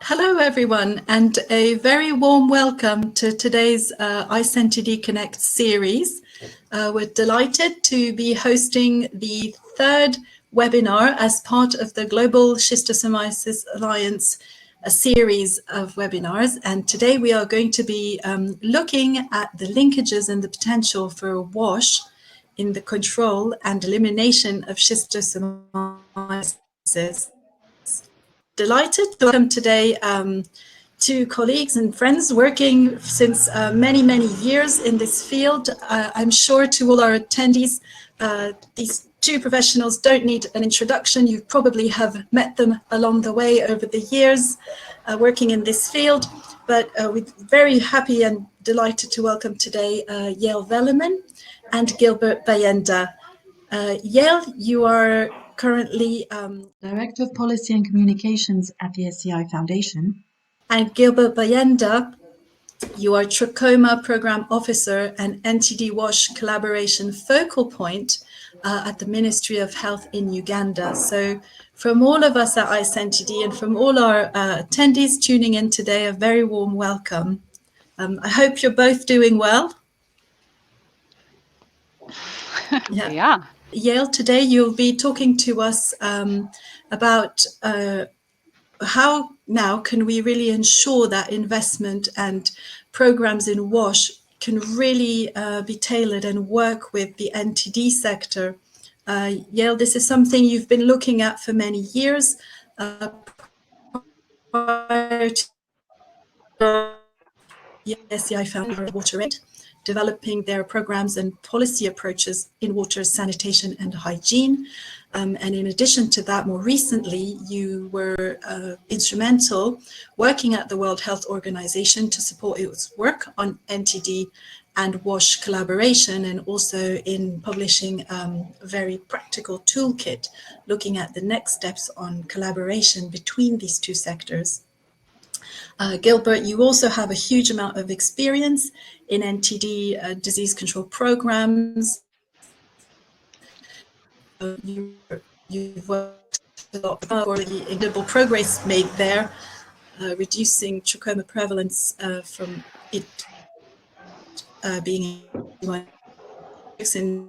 Hello everyone, and a very warm welcome to today's ISNTD Connect series. We're delighted to be hosting the third webinar as part of the Global Schistosomiasis Alliance, a series of webinars. And today we are going to be looking at the linkages and the potential for WASH in the control and elimination of schistosomiasis. Delighted to welcome today two colleagues and friends working since many years in this field. I'm sure to all our attendees, these two professionals don't need an introduction. You probably have met them along the way over the years working in this field, but we're very happy and delighted to welcome today Yael Velleman and Gilbert Baayenda. Yael, you are currently Director of Policy and Communications at the SCI Foundation. And Gilbert Baayenda, you are Trachoma Program Officer and NTD WASH collaboration focal point at the Ministry of Health in Uganda. So from all of us at ISNTD and from all our attendees tuning in today, a very warm welcome. I hope you're both doing well. Yeah. Yael, today you'll be talking to us about how now can we really ensure that investment and programs in WASH can really be tailored and work with the NTD sector. Yael, this is something you've been looking at for many years. Prior to the SCI Foundation Water Aid, developing their programs and policy approaches in water sanitation and hygiene. And in addition to that, more recently, you were instrumental working at the World Health Organization to support its work on NTD and WASH collaboration, and also in publishing a very practical toolkit looking at the next steps on collaboration between these two sectors. Gilbert, you also have a huge amount of experience in NTD disease control programs. You've worked a lot for the incredible progress made there, reducing trachoma prevalence from it being in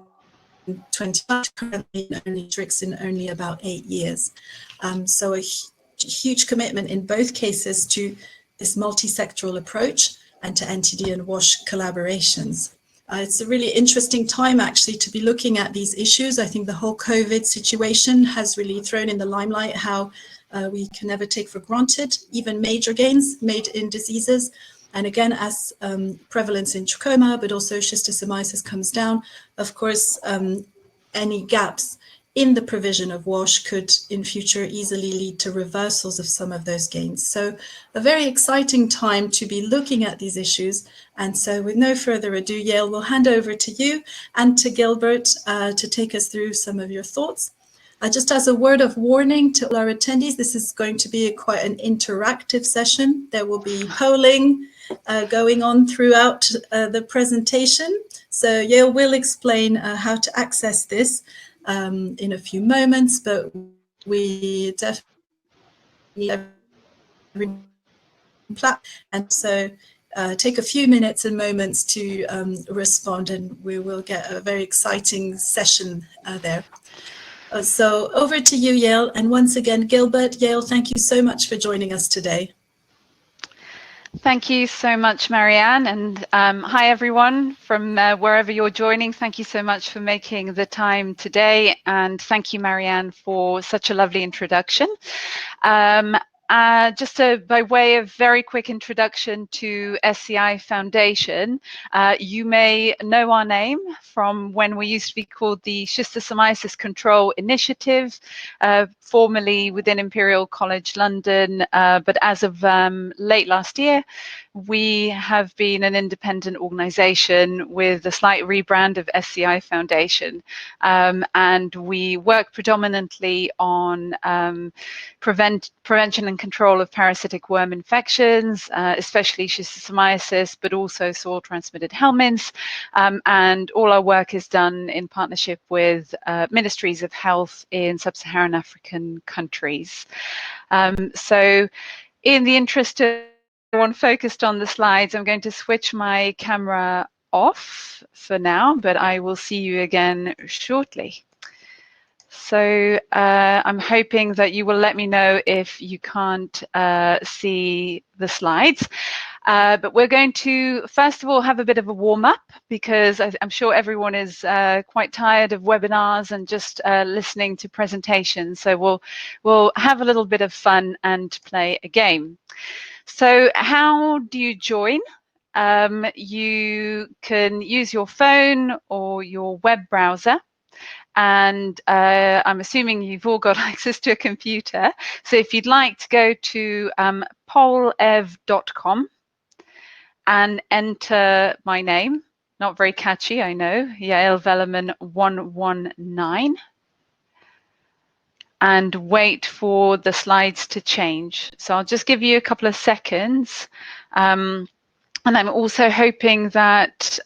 20, currently only tricks in only about 8 years. So a huge commitment in both cases to this multi-sectoral approach and to NTD and WASH collaborations. It's a really interesting time actually to be looking at these issues. I think the whole COVID situation has really thrown in the limelight how we can never take for granted even major gains made in diseases. And again, as prevalence in trachoma, but also schistosomiasis comes down, of course, any gaps in the provision of WASH could in future easily lead to reversals of some of those gains. So a very exciting time to be looking at these issues. And so with no further ado, Yael, we'll hand over to you and to Gilbert to take us through some of your thoughts. Just as a word of warning to all our attendees, this is going to be quite an interactive session. There will be polling going on throughout the presentation. So Yael will explain how to access this in a few moments, but we definitely and so take a few minutes and moments to respond, and we will get a very exciting session there. So over to you, Yael, and once again, Gilbert, Yael, thank you so much for joining us today. Thank you so much, Marianne, and hi everyone from wherever you're joining. Thank you so much for making the time today, and thank you, Marianne, for such a lovely introduction. Just by way of very quick introduction to SCI Foundation, you may know our name from when we used to be called the Schistosomiasis Control Initiative, formerly within Imperial College London, but as of late last year, we have been an independent organisation with a slight rebrand of SCI Foundation, and we work predominantly on prevention and control of parasitic worm infections, especially schistosomiasis, but also soil-transmitted helminths, and all our work is done in partnership with ministries of health in sub-Saharan African countries. So in the interest of everyone focused on the slides, I'm going to switch my camera off for now, but I will see you again shortly. So I'm hoping that you will let me know if you can't see the slides. But we're going to, first of all, have a bit of a warm-up, because I'm sure everyone is quite tired of webinars and just listening to presentations. So we'll have a little bit of fun and play a game. So how do you join? You can use your phone or your web browser. And I'm assuming you've all got access to a computer. So if you'd like to go to polev.com and enter my name, not very catchy, I know, Yael Velleman 119, and wait for the slides to change. So I'll just give you a couple of seconds. And I'm also hoping that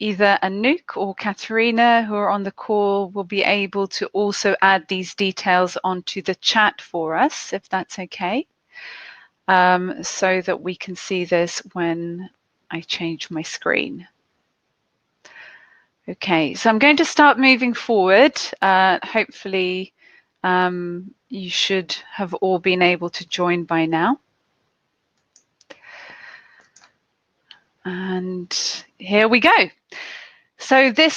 either Anouk or Katharina, who are on the call, will be able to also add these details onto the chat for us, if that's okay, so that we can see this when I change my screen. Okay, so I'm going to start moving forward. Hopefully, you should have all been able to join by now. And here we go. So this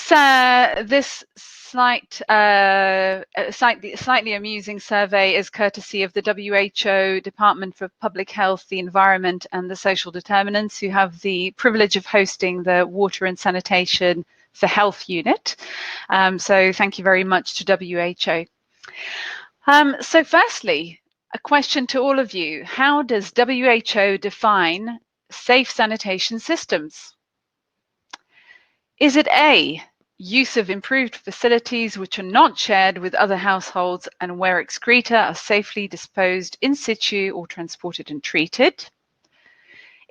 slightly amusing survey is courtesy of the WHO Department for Public Health, the Environment and the Social Determinants, who have the privilege of hosting the Water and Sanitation for Health unit. So thank you very much to WHO. So firstly, a question to all of you. How does WHO define safe sanitation systems? Is it A, use of improved facilities which are not shared with other households and where excreta are safely disposed in situ or transported and treated?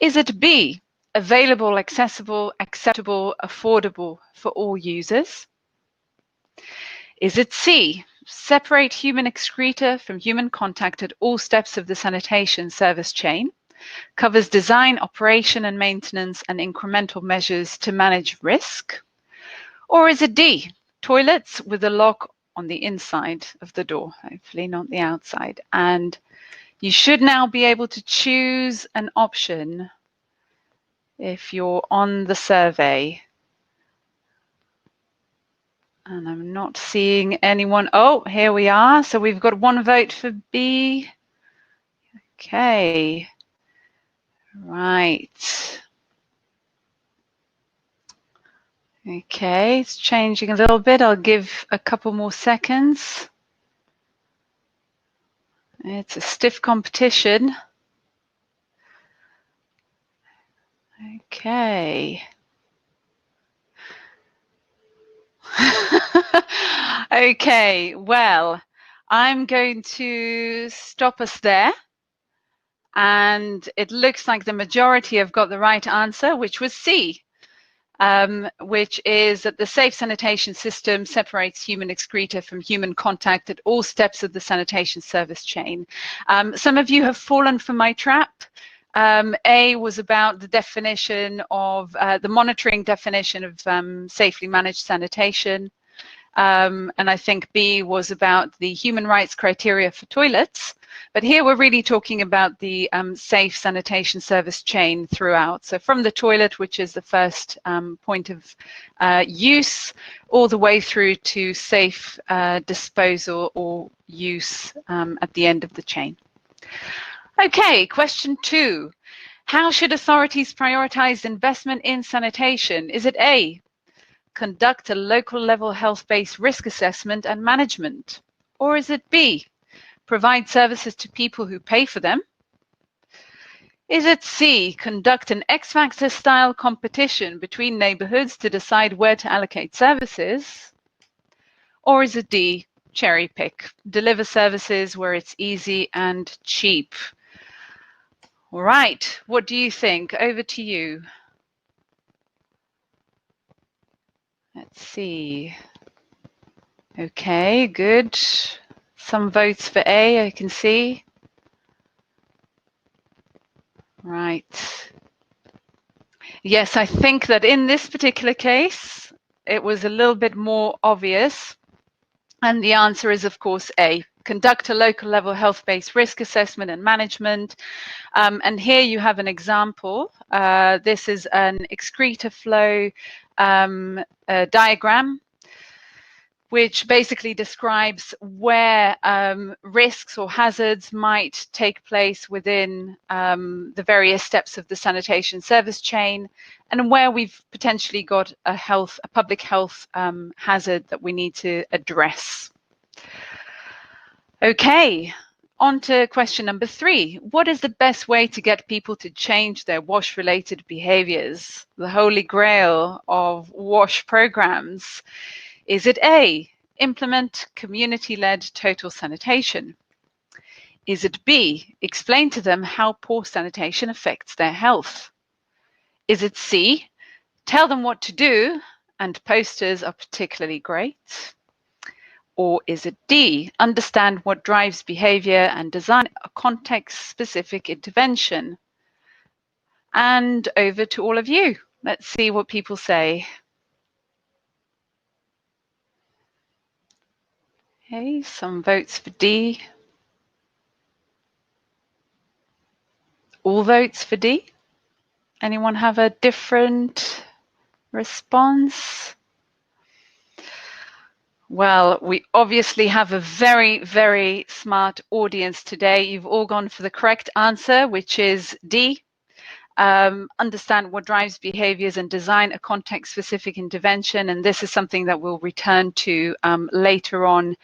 Is it B, available, accessible, acceptable, affordable for all users? Is it C, separate human excreta from human contact at all steps of the sanitation service chain? Covers design, operation and maintenance and incremental measures to manage risk? Or is it D, toilets with a lock on the inside of the door, hopefully not the outside? And you should now be able to choose an option if you're on the survey. And I'm not seeing anyone. Oh, here we are. So we've got one vote for B. Okay. Right. Okay, it's changing a little bit. I'll give a couple more seconds. It's a stiff competition. Okay. Okay, well, I'm going to stop us there. And it looks like the majority have got the right answer, which was C, which is that the safe sanitation system separates human excreta from human contact at all steps of the sanitation service chain. Some of you have fallen for my trap. A was about the definition of, the monitoring definition of safely managed sanitation. And I think B was about the human rights criteria for toilets. But here we're really talking about the safe sanitation service chain throughout. So from the toilet, which is the first point of use, all the way through to safe disposal or use at the end of the chain. Okay, question 2. How should authorities prioritize investment in sanitation? Is it A, conduct a local level health-based risk assessment and management? Or is it B, provide services to people who pay for them? Is it C, conduct an X Factor style competition between neighborhoods to decide where to allocate services? Or is it D, cherry pick, deliver services where it's easy and cheap? All right, what do you think? Over to you. Let's see. Okay, good. Some votes for A, I can see. Right. Yes, I think that in this particular case, it was a little bit more obvious. And the answer is, of course, A. Conduct a local level health-based risk assessment and management. And here you have an example. This is an excreta flow diagram, which basically describes where risks or hazards might take place within the various steps of the sanitation service chain, and where we've potentially got a public health hazard that we need to address. Okay, on to question number 3. What is the best way to get people to change their WASH-related behaviors? The holy grail of WASH programs. Is it A, implement community-led total sanitation? Is it B, explain to them how poor sanitation affects their health? Is it C, tell them what to do, and posters are particularly great? Or is it D, understand what drives behavior and design a context-specific intervention? And over to all of you. Let's see what people say. Okay, some votes for D. All votes for D? Anyone have a different response? Well, we obviously have a very, very smart audience today. You've all gone for the correct answer, which is D. Understand what drives behaviors and design a context-specific intervention. And this is something that we'll return to later on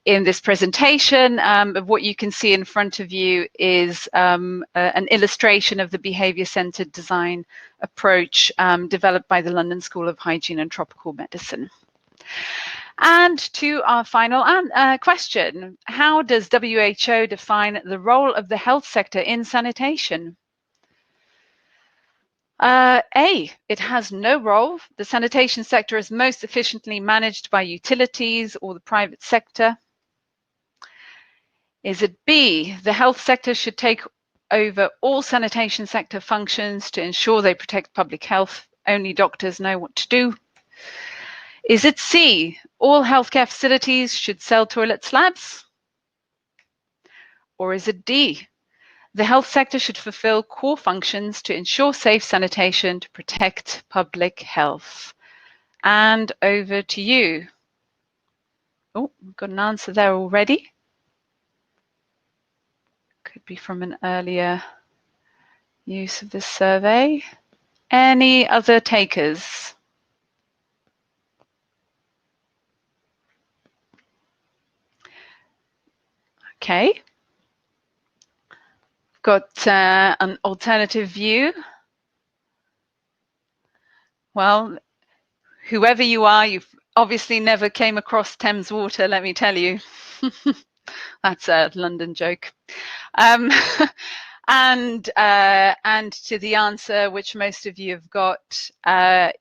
in this presentation. What you can see in front of you is an illustration of the behavior-centered design approach developed by the London School of Hygiene and Tropical Medicine. And to our final question, how does WHO define the role of the health sector in sanitation? A, it has no role. The sanitation sector is most efficiently managed by utilities or the private sector. Is it B, the health sector should take over all sanitation sector functions to ensure they protect public health? Only doctors know what to do. Is it C, all healthcare facilities should sell toilet slabs? Or is it D, the health sector should fulfill core functions to ensure safe sanitation to protect public health? And over to you. Oh, we've got an answer there already. Could be from an earlier use of this survey. Any other takers? Okay. Got an alternative view. Well, whoever you are, you've obviously never came across Thames water, let me tell you. That's a London joke. And to the answer, which most of you have got,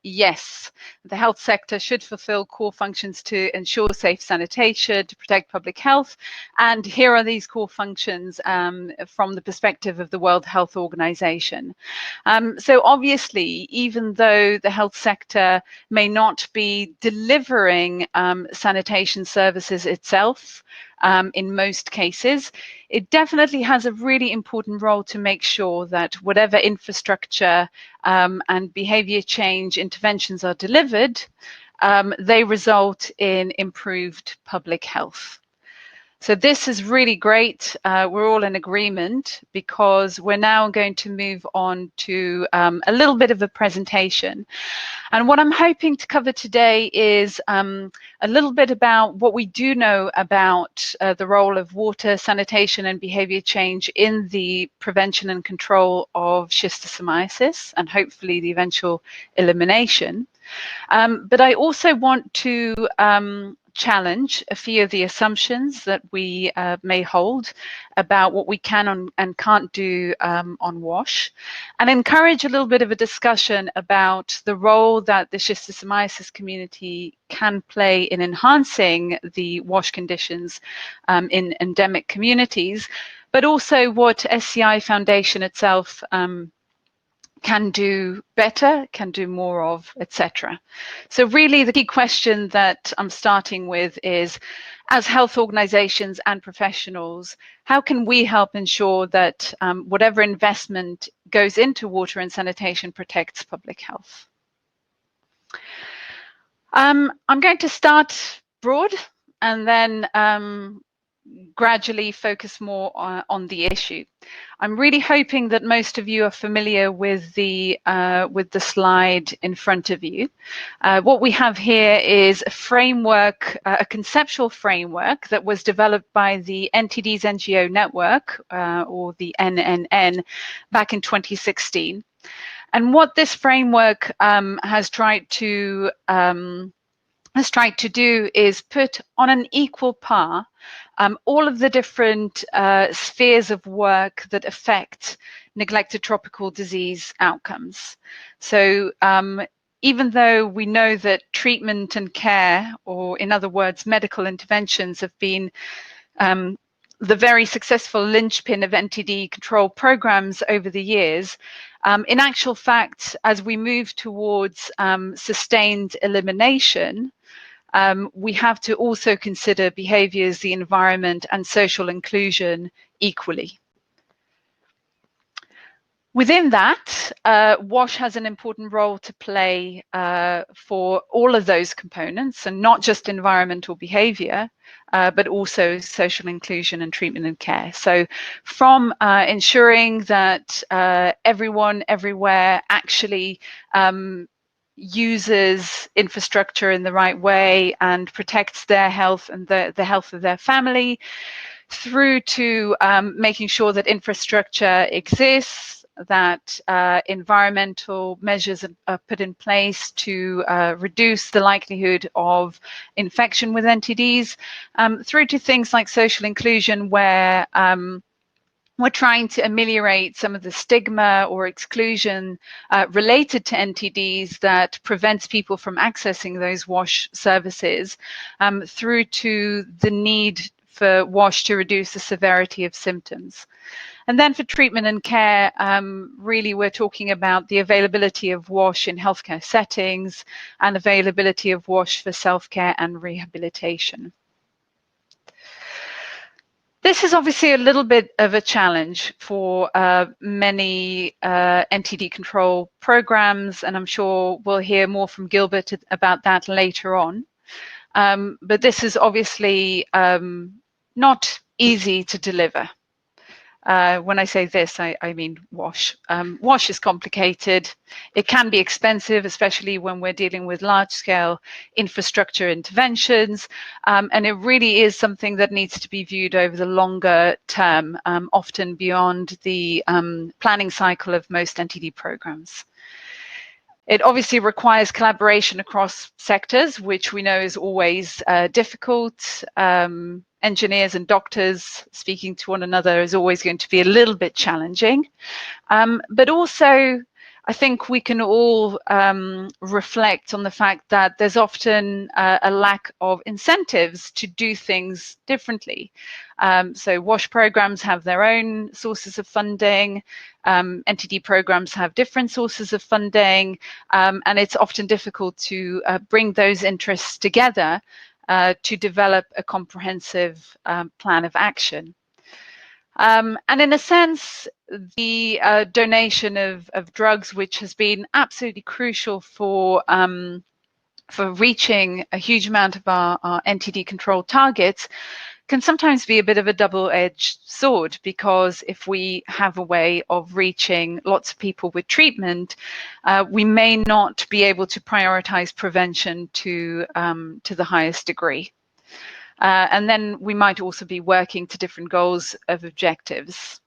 yes, the health sector should fulfill core functions to ensure safe sanitation, to protect public health. And here are these core functions from the perspective of the World Health Organization. So obviously, even though the health sector may not be delivering sanitation services itself, in most cases, it definitely has a really important role to make sure that whatever infrastructure and behavior change interventions are delivered, they result in improved public health. So this is really great. We're all in agreement because we're now going to move on to a little bit of a presentation. And what I'm hoping to cover today is a little bit about what we do know about the role of water, sanitation and behavior change in the prevention and control of schistosomiasis and hopefully the eventual elimination. But I also want to challenge a few of the assumptions that we may hold about what we can and can't do on WASH, and encourage a little bit of a discussion about the role that the schistosomiasis community can play in enhancing the WASH conditions in endemic communities, but also what SCI Foundation itself can do better, can do more of, etc. So really the key question that I'm starting with is, as health organizations and professionals, how can we help ensure that whatever investment goes into water and sanitation protects public health? I'm going to start broad and then gradually focus more on the issue. I'm really hoping that most of you are familiar with the slide in front of you. What we have here is a framework, a conceptual framework that was developed by the NTDs NGO network, or the NNN, back in 2016. And what this framework has tried to do is put on an equal par all of the different spheres of work that affect neglected tropical disease outcomes. So even though we know that treatment and care, or in other words, medical interventions, have been the very successful linchpin of NTD control programs over the years, in actual fact, as we move towards sustained elimination, we have to also consider behaviours, the environment and social inclusion equally. Within that, WASH has an important role to play for all of those components, and not just environmental behaviour, but also social inclusion and treatment and care. So from ensuring that everyone everywhere actually uses infrastructure in the right way and protects their health and the health of their family, through to making sure that infrastructure exists, that environmental measures are put in place to reduce the likelihood of infection with NTDs, through to things like social inclusion, where we're trying to ameliorate some of the stigma or exclusion related to NTDs that prevents people from accessing those WASH services, through to the need for WASH to reduce the severity of symptoms. And then for treatment and care, really we're talking about the availability of WASH in healthcare settings and availability of WASH for self-care and rehabilitation. This is obviously a little bit of a challenge for many NTD control programs, and I'm sure we'll hear more from Gilbert about that later on. But this is obviously not easy to deliver. When I say this, I mean WASH. WASH is complicated. It can be expensive, especially when we're dealing with large-scale infrastructure interventions, and it really is something that needs to be viewed over the longer term, often beyond the planning cycle of most NTD programs. It obviously requires collaboration across sectors, which we know is always difficult. Engineers and doctors speaking to one another is always going to be a little bit challenging. But also, I think we can all reflect on the fact that there's often a lack of incentives to do things differently. So WASH programs have their own sources of funding, NTD programs have different sources of funding, and it's often difficult to bring those interests together to develop a comprehensive plan of action. And in a sense, the donation of drugs, which has been absolutely crucial for reaching a huge amount of our NTD control targets, can sometimes be a bit of a double-edged sword, because if we have a way of reaching lots of people with treatment, we may not be able to prioritize prevention to the highest degree. And then we might also be working to different goals of objectives.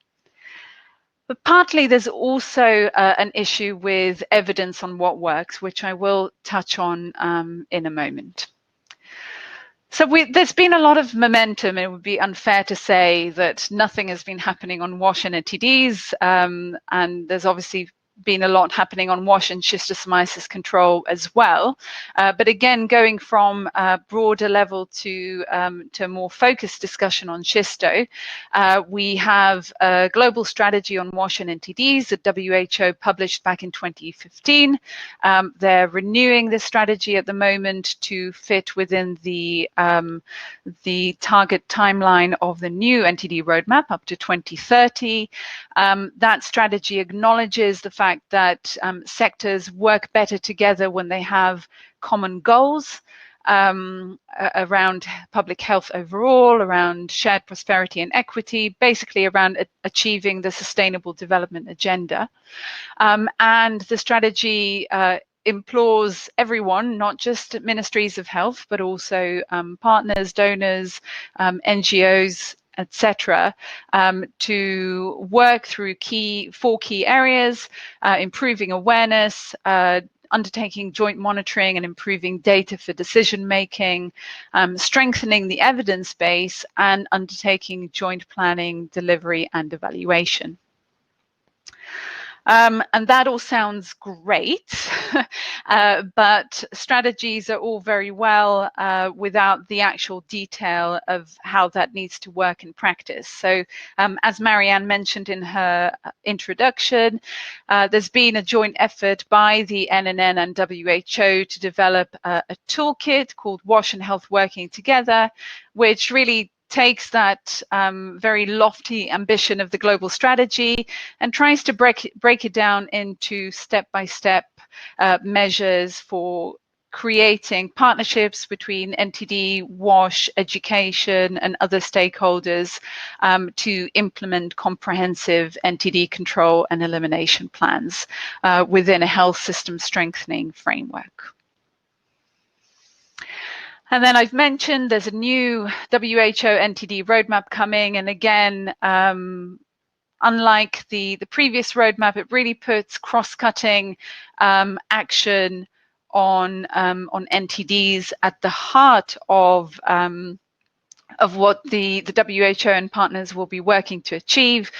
But partly there's also an issue with evidence on what works, which I will touch on in a moment. So there's been a lot of momentum. It would be unfair to say that nothing has been happening on WASH and NTDs, and there's obviously been a lot happening on WASH and schistosomiasis control as well. But again, going from a broader level to a more focused discussion on schisto, we have a global strategy on WASH and NTDs that WHO published back in 2015. They're renewing this strategy at the moment to fit within the target timeline of the new NTD roadmap up to 2030. That strategy acknowledges the fact that sectors work better together when they have common goals around public health overall, around shared prosperity and equity, basically around achieving the Sustainable Development Agenda. And the strategy implores everyone, not just ministries of health, but also partners, donors, NGOs, etc., to work through four key areas: improving awareness, undertaking joint monitoring and improving data for decision making, strengthening the evidence base, and undertaking joint planning, delivery, and evaluation. And that all sounds great, but strategies are all very well without the actual detail of how that needs to work in practice. So as Marianne mentioned in her introduction, there's been a joint effort by the NNN and WHO to develop a toolkit called WASH and Health Working Together, which really takes that very lofty ambition of the global strategy and tries to break it down into step-by-step measures for creating partnerships between NTD, WASH, education, and other stakeholders to implement comprehensive NTD control and elimination plans within a health system strengthening framework. And then I've mentioned there's a new WHO NTD roadmap coming, and again, unlike the previous roadmap, it really puts cross-cutting action on NTDs at the heart of what the WHO and partners will be working to achieve.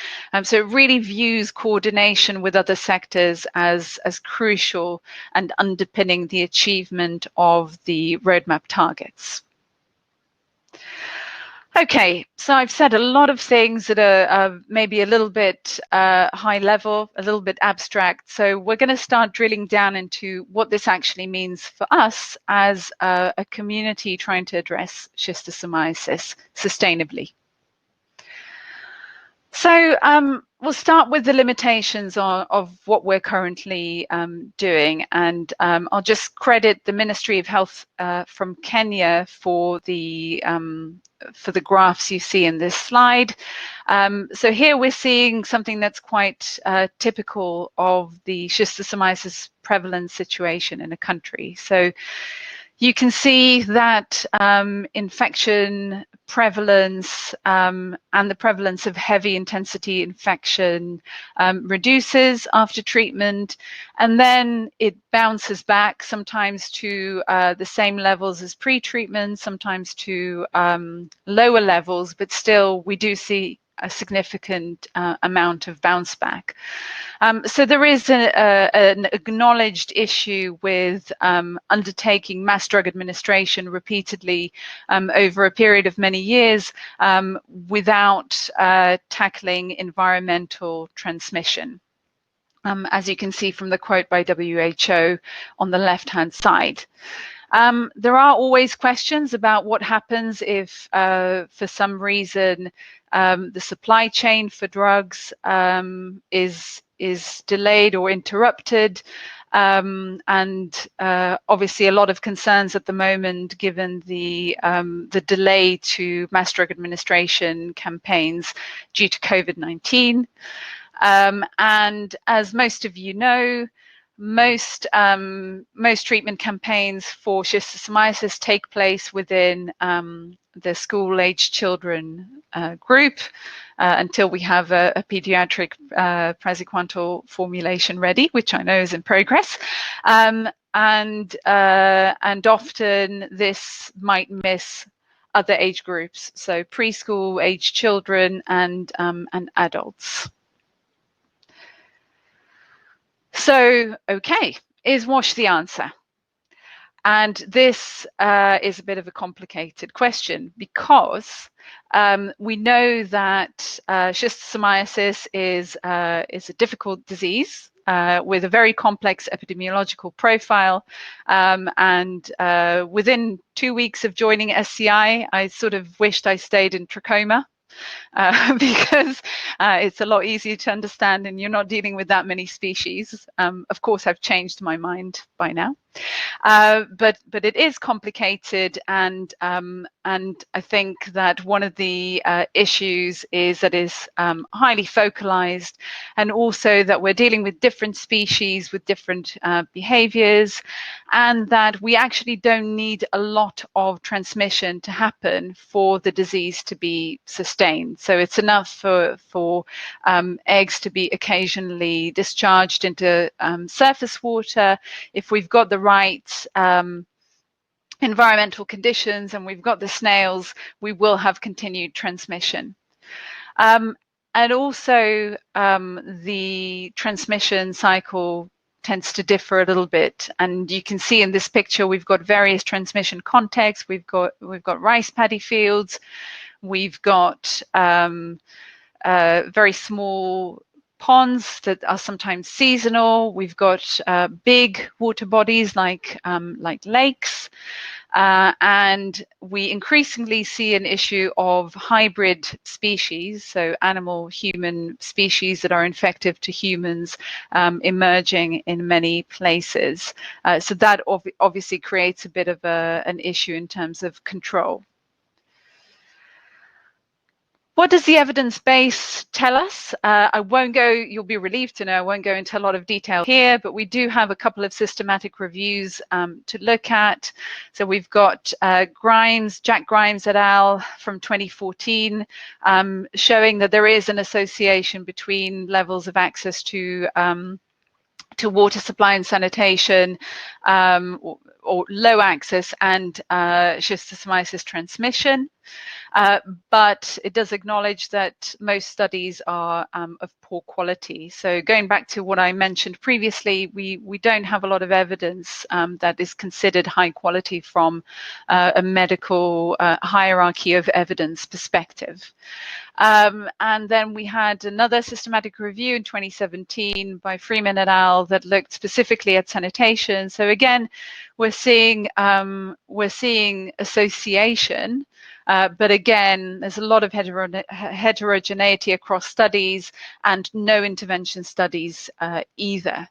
So it really views coordination with other sectors as crucial and underpinning the achievement of the roadmap targets. Okay, so I've said a lot of things that are maybe a little bit high level, a little bit abstract. So we're going to start drilling down into what this actually means for us as a community trying to address schistosomiasis sustainably. So we'll start with the limitations of what we're currently doing, and I'll just credit the Ministry of Health from Kenya for the graphs you see in this slide. So here we're seeing something that's quite typical of the schistosomiasis prevalence situation in a country. So you can see that infection prevalence and the prevalence of heavy intensity infection reduces after treatment, and then it bounces back sometimes to the same levels as pre-treatment, sometimes to lower levels, but still we do see a significant amount of bounce back. So there is an acknowledged issue with undertaking mass drug administration repeatedly over a period of many years without tackling environmental transmission, as you can see from the quote by WHO on the left-hand side. There are always questions about what happens if, for some reason, the supply chain for drugs is delayed or interrupted, and obviously a lot of concerns at the moment given the delay to mass drug administration campaigns due to COVID-19. And as most of you know, most treatment campaigns for schistosomiasis take place within the school-aged children group until we have a pediatric praziquantel formulation ready, which I know is in progress. And often this might miss other age groups, so preschool-aged children and adults. So, okay, is WASH the answer? And this is a bit of a complicated question because we know that schistosomiasis is a difficult disease with a very complex epidemiological profile. And within 2 weeks of joining SCI, I sort of wished I stayed in Trachoma. Because it's a lot easier to understand and you're not dealing with that many species. Of course, I've changed my mind by now. But it is complicated, and I think that one of the issues is that it's highly focalized, and also that we're dealing with different species with different behaviors, and that we actually don't need a lot of transmission to happen for the disease to be sustained. So it's enough for eggs to be occasionally discharged into surface water. If we've got the right environmental conditions and we've got the snails, we will have continued transmission. And also the transmission cycle tends to differ a little bit, and you can see in this picture we've got various transmission contexts. We've got rice paddy fields, we've got very small ponds that are sometimes seasonal. We've got big water bodies like lakes, and we increasingly see an issue of hybrid species, so animal-human species that are infective to humans, emerging in many places. So that obviously creates a bit of an issue in terms of control. What does the evidence base tell us? I won't go, you'll be relieved to know, I won't go into a lot of detail here, but we do have a couple of systematic reviews to look at. So we've got Jack Grimes et al. From 2014, showing that there is an association between levels of access to water supply and sanitation, or low access, and schistosomiasis transmission. But it does acknowledge that most studies are of poor quality. So going back to what I mentioned previously, we don't have a lot of evidence that is considered high quality from a medical hierarchy of evidence perspective. And then we had another systematic review in 2017 by Freeman et al. That looked specifically at sanitation. So again, we're seeing association, but again, there's a lot of heterogeneity across studies and no intervention studies either.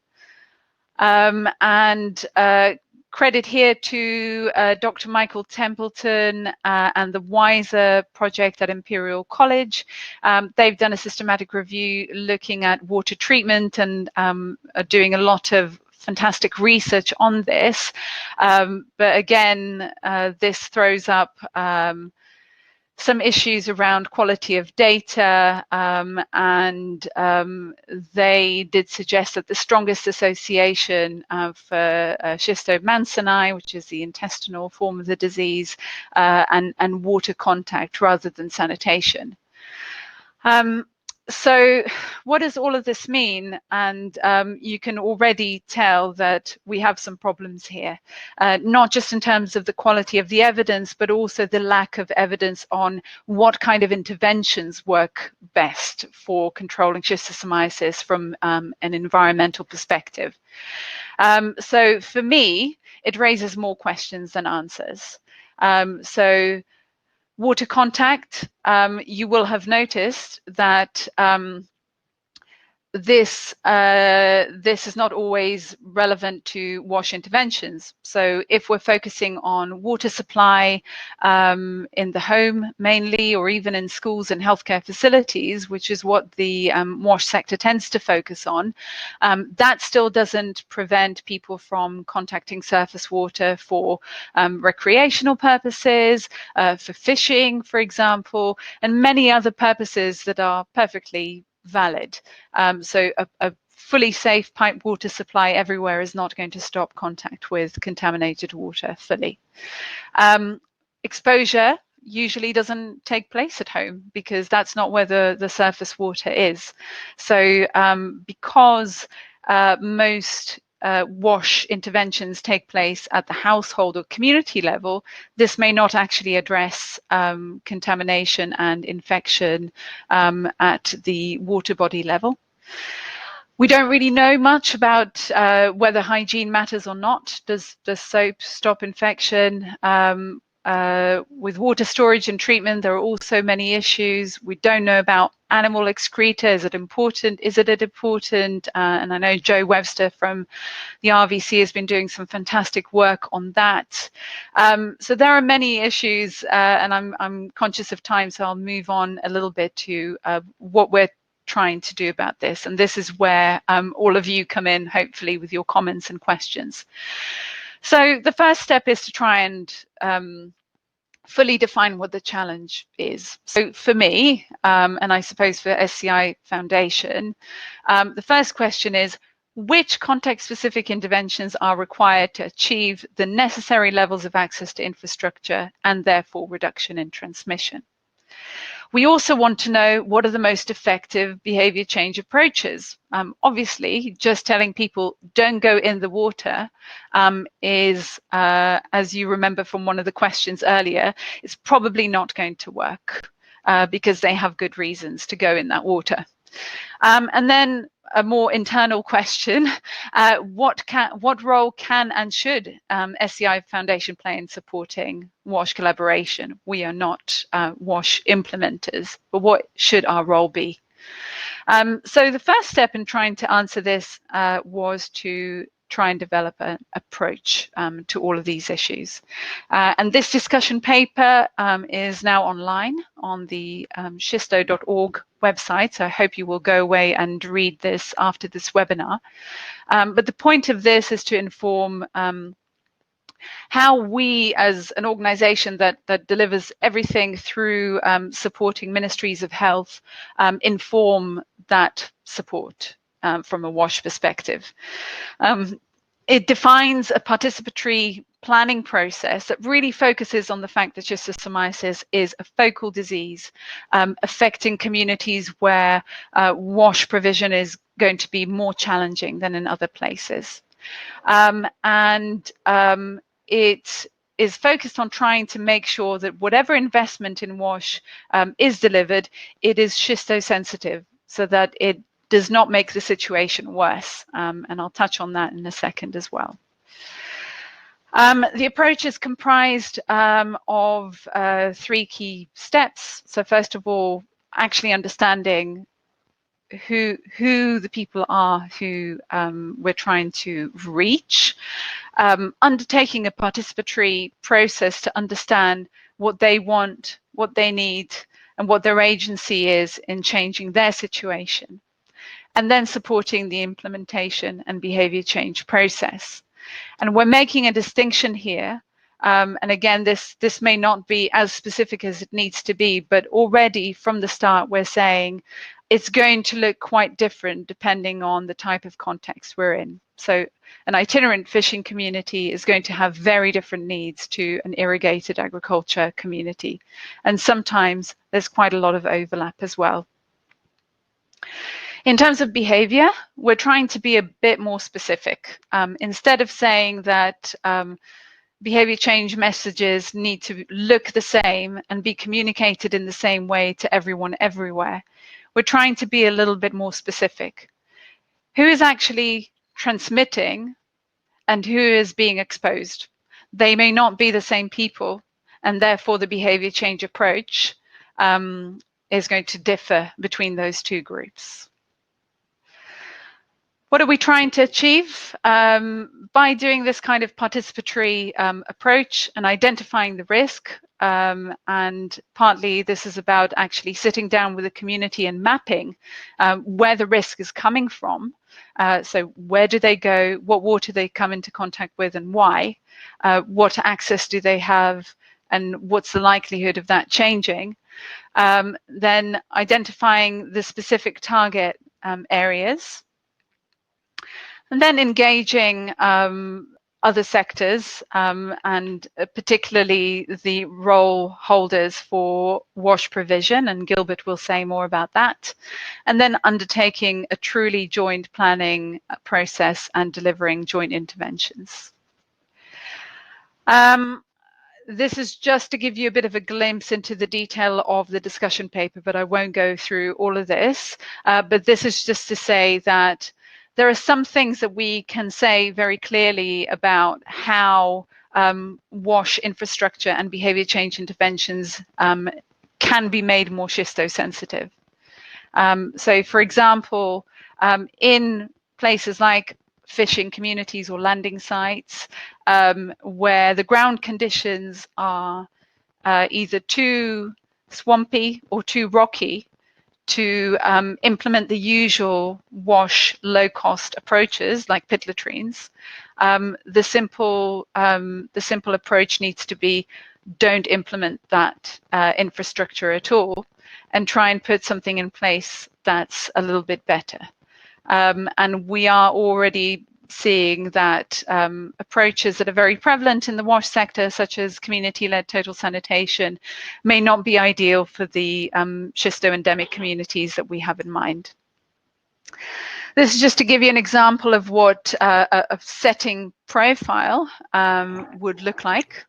Credit here to Dr. Michael Templeton and the WISER project at Imperial College. They've done a systematic review looking at water treatment and are doing a lot of fantastic research on this. But again, this throws up some issues around quality of data, and they did suggest that the strongest association for schistomansini, which is the intestinal form of the disease, and water contact rather than sanitation. So what does all of this mean? And you can already tell that we have some problems here, not just in terms of the quality of the evidence, but also the lack of evidence on what kind of interventions work best for controlling schistosomiasis from an environmental perspective. So for me, it raises more questions than answers. So water contact, you will have noticed that this is not always relevant to WASH interventions. So if we're focusing on water supply in the home mainly, or even in schools and healthcare facilities, which is what the WASH sector tends to focus on, that still doesn't prevent people from contacting surface water for recreational purposes, for fishing, for example, and many other purposes that are perfectly valid. So a fully safe piped water supply everywhere is not going to stop contact with contaminated water fully. Exposure usually doesn't take place at home because that's not where the surface water is. So because most WASH interventions take place at the household or community level, this may not actually address contamination and infection at the water body level. We don't really know much about whether hygiene matters or not. Does soap stop infection? With water storage and treatment, there are also many issues. We don't know about animal excreta. Is it important? Isn't it important? And I know Joe Webster from the RVC has been doing some fantastic work on that. So there are many issues, and I'm conscious of time, so I'll move on a little bit to what we're trying to do about this. And this is where all of you come in, hopefully, with your comments and questions. So the first step is to try and fully define what the challenge is. So for me, and I suppose for SCI Foundation, the first question is, which context-specific interventions are required to achieve the necessary levels of access to infrastructure and therefore reduction in transmission? We also want to know what are the most effective behavior change approaches. Obviously, just telling people don't go in the water is, as you remember from one of the questions earlier, is probably not going to work because they have good reasons to go in that water. And then a more internal question, what role can and should SCI Foundation play in supporting WASH collaboration? We are not WASH implementers, but what should our role be? So the first step in trying to answer this was to try and develop an approach to all of these issues. And this discussion paper is now online on the schisto.org website. So I hope you will go away and read this after this webinar. But the point of this is to inform how we, as an organization that delivers everything through supporting ministries of health, inform that support from a WASH perspective. It defines a participatory planning process that really focuses on the fact that schistosomiasis is a focal disease affecting communities where WASH provision is going to be more challenging than in other places. It is focused on trying to make sure that whatever investment in WASH is delivered, it is schistosensitive so that it does not make the situation worse. And I'll touch on that in a second as well. The approach is comprised of 3 key steps. So first of all, actually understanding who the people are who we're trying to reach, undertaking a participatory process to understand what they want, what they need, and what their agency is in changing their situation, and then supporting the implementation and behavior change process. And we're making a distinction here. And again, this may not be as specific as it needs to be, but already from the start, we're saying it's going to look quite different depending on the type of context we're in. So an itinerant fishing community is going to have very different needs to an irrigated agriculture community. And sometimes there's quite a lot of overlap as well. In terms of behavior, we're trying to be a bit more specific. Instead of saying that behavior change messages need to look the same and be communicated in the same way to everyone everywhere, we're trying to be a little bit more specific. Who is actually transmitting and who is being exposed? They may not be the same people, and therefore the behavior change approach is going to differ between those 2 groups. What are we trying to achieve? By doing this kind of participatory approach and identifying the risk, and partly this is about actually sitting down with the community and mapping where the risk is coming from. So where do they go? What water they come into contact with and why? What access do they have? And what's the likelihood of that changing? Then identifying the specific target areas. And then engaging other sectors, and particularly the role holders for WASH provision, and Gilbert will say more about that, and then undertaking a truly joint planning process and delivering joint interventions. This is just to give you a bit of a glimpse into the detail of the discussion paper, but I won't go through all of this. But this is just to say that there are some things that we can say very clearly about how WASH infrastructure and behavior change interventions can be made more schistosensitive. So, for example, in places like fishing communities or landing sites, where the ground conditions are either too swampy or too rocky to implement the usual WASH low-cost approaches like pit latrines, the simple approach needs to be don't implement that infrastructure at all, and try and put something in place that's a little bit better. And we are already seeing that approaches that are very prevalent in the WASH sector, such as community-led total sanitation, may not be ideal for the schisto-endemic communities that we have in mind. This is just to give you an example of what a setting profile would look like.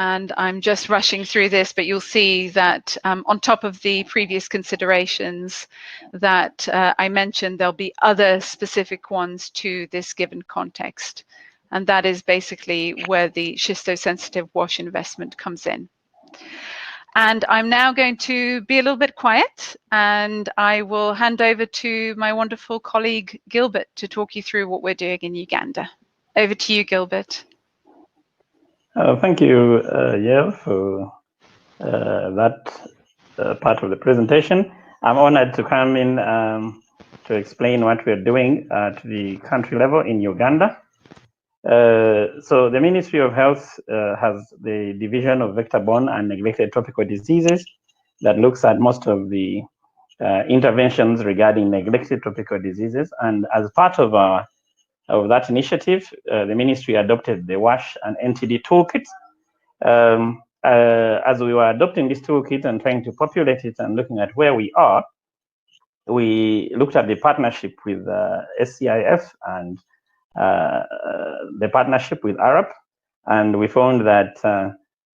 And I'm just rushing through this, but you'll see that on top of the previous considerations that I mentioned, there'll be other specific ones to this given context. And that is basically where the schistosensitive WASH investment comes in. And I'm now going to be a little bit quiet, and I will hand over to my wonderful colleague, Gilbert, to talk you through what we're doing in Uganda. Over to you, Gilbert. Thank you, Yael, for that part of the presentation. I'm honored to come in to explain what we're doing at the country level in Uganda. So the Ministry of Health has the Division of Vector-Borne and Neglected Tropical Diseases that looks at most of the interventions regarding neglected tropical diseases. And as part of that initiative, the ministry adopted the WASH and NTD toolkit. As we were adopting this toolkit and trying to populate it and looking at where we are, we looked at the partnership with SCIF and the partnership with Arab, and we found that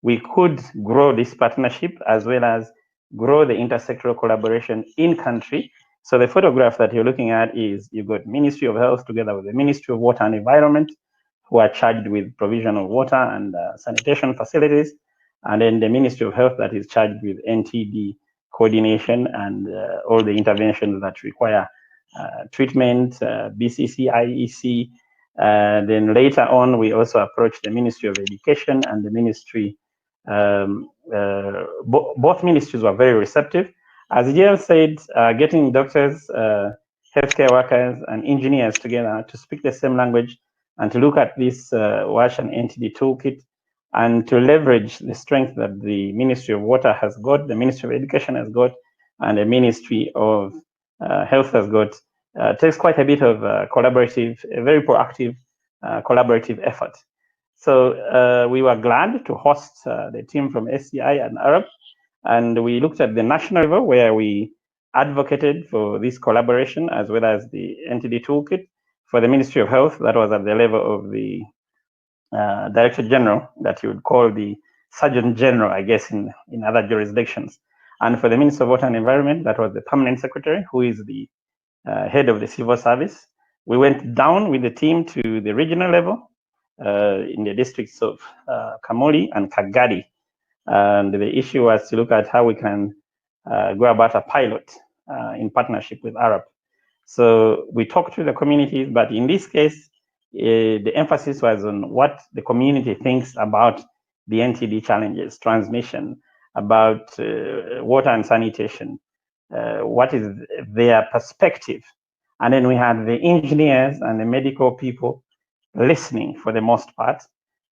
we could grow this partnership as well as grow the intersectoral collaboration in country. So the photograph that you're looking at is you've got Ministry of Health together with the Ministry of Water and Environment, who are charged with provision of water and sanitation facilities, and then the Ministry of Health that is charged with NTD coordination and all the interventions that require treatment, BCC, IEC. Then later on, we also approached the Ministry of Education and the ministry. Both ministries were very receptive. As Yael said, getting doctors, healthcare workers, and engineers together to speak the same language and to look at this WASH and NTD toolkit and to leverage the strength that the Ministry of Water has got, the Ministry of Education has got, and the Ministry of Health has got, takes quite a bit of collaborative, a very proactive collaborative effort. So we were glad to host the team from SCI and Arab, and we looked at the national level where we advocated for this collaboration as well as the NTD toolkit. For the Ministry of Health, that was at the level of the Director General, that you would call the Surgeon General, I guess, in other jurisdictions. And for the Minister of Water and Environment, that was the Permanent Secretary, who is the head of the civil service. We went down with the team to the regional level in the districts of Kamoli and Kagadi. And the issue was to look at how we can go about a pilot in partnership with Arab. So we talked to the communities, but in this case, the emphasis was on what the community thinks about the NTD challenges, transmission, about water and sanitation, what is their perspective. And then we had the engineers and the medical people listening for the most part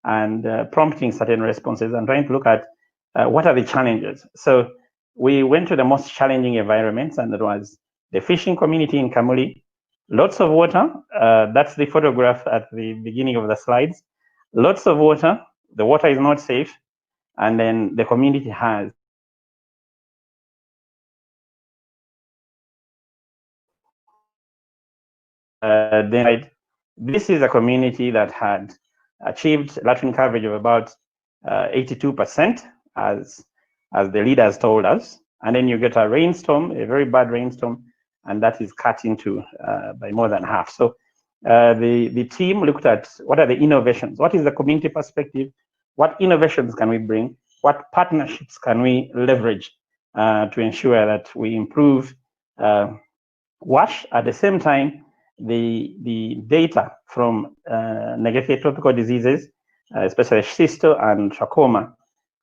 and prompting certain responses and trying to look at what are the challenges. So we went to the most challenging environments, and it was the fishing community in Kamuli, Lots of water. That's the photograph at the beginning of the slides. Lots of water. The water is not safe. And then the community has then this is a community that had achieved latrine coverage of about 82%, as the leaders told us. And then you get a rainstorm, a very bad rainstorm, and that is cut into by more than half. So the team looked at what are the innovations, what is the community perspective, what innovations can we bring, what partnerships can we leverage to ensure that we improve WASH. At the same time, the data from neglected tropical diseases, especially schisto and trachoma,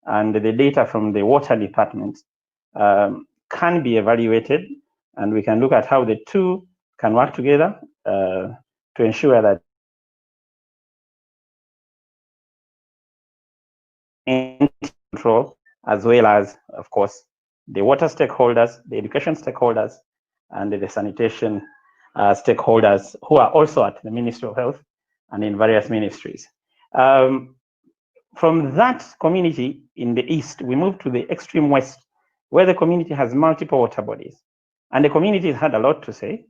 and the data from the water department can be evaluated, and we can look at how the two can work together to ensure that control, as well as, of course, the water stakeholders, the education stakeholders, and the sanitation stakeholders who are also at the Ministry of Health and in various ministries. From that community in the east, we moved to the extreme west, where the community has multiple water bodies. And the community had a lot to say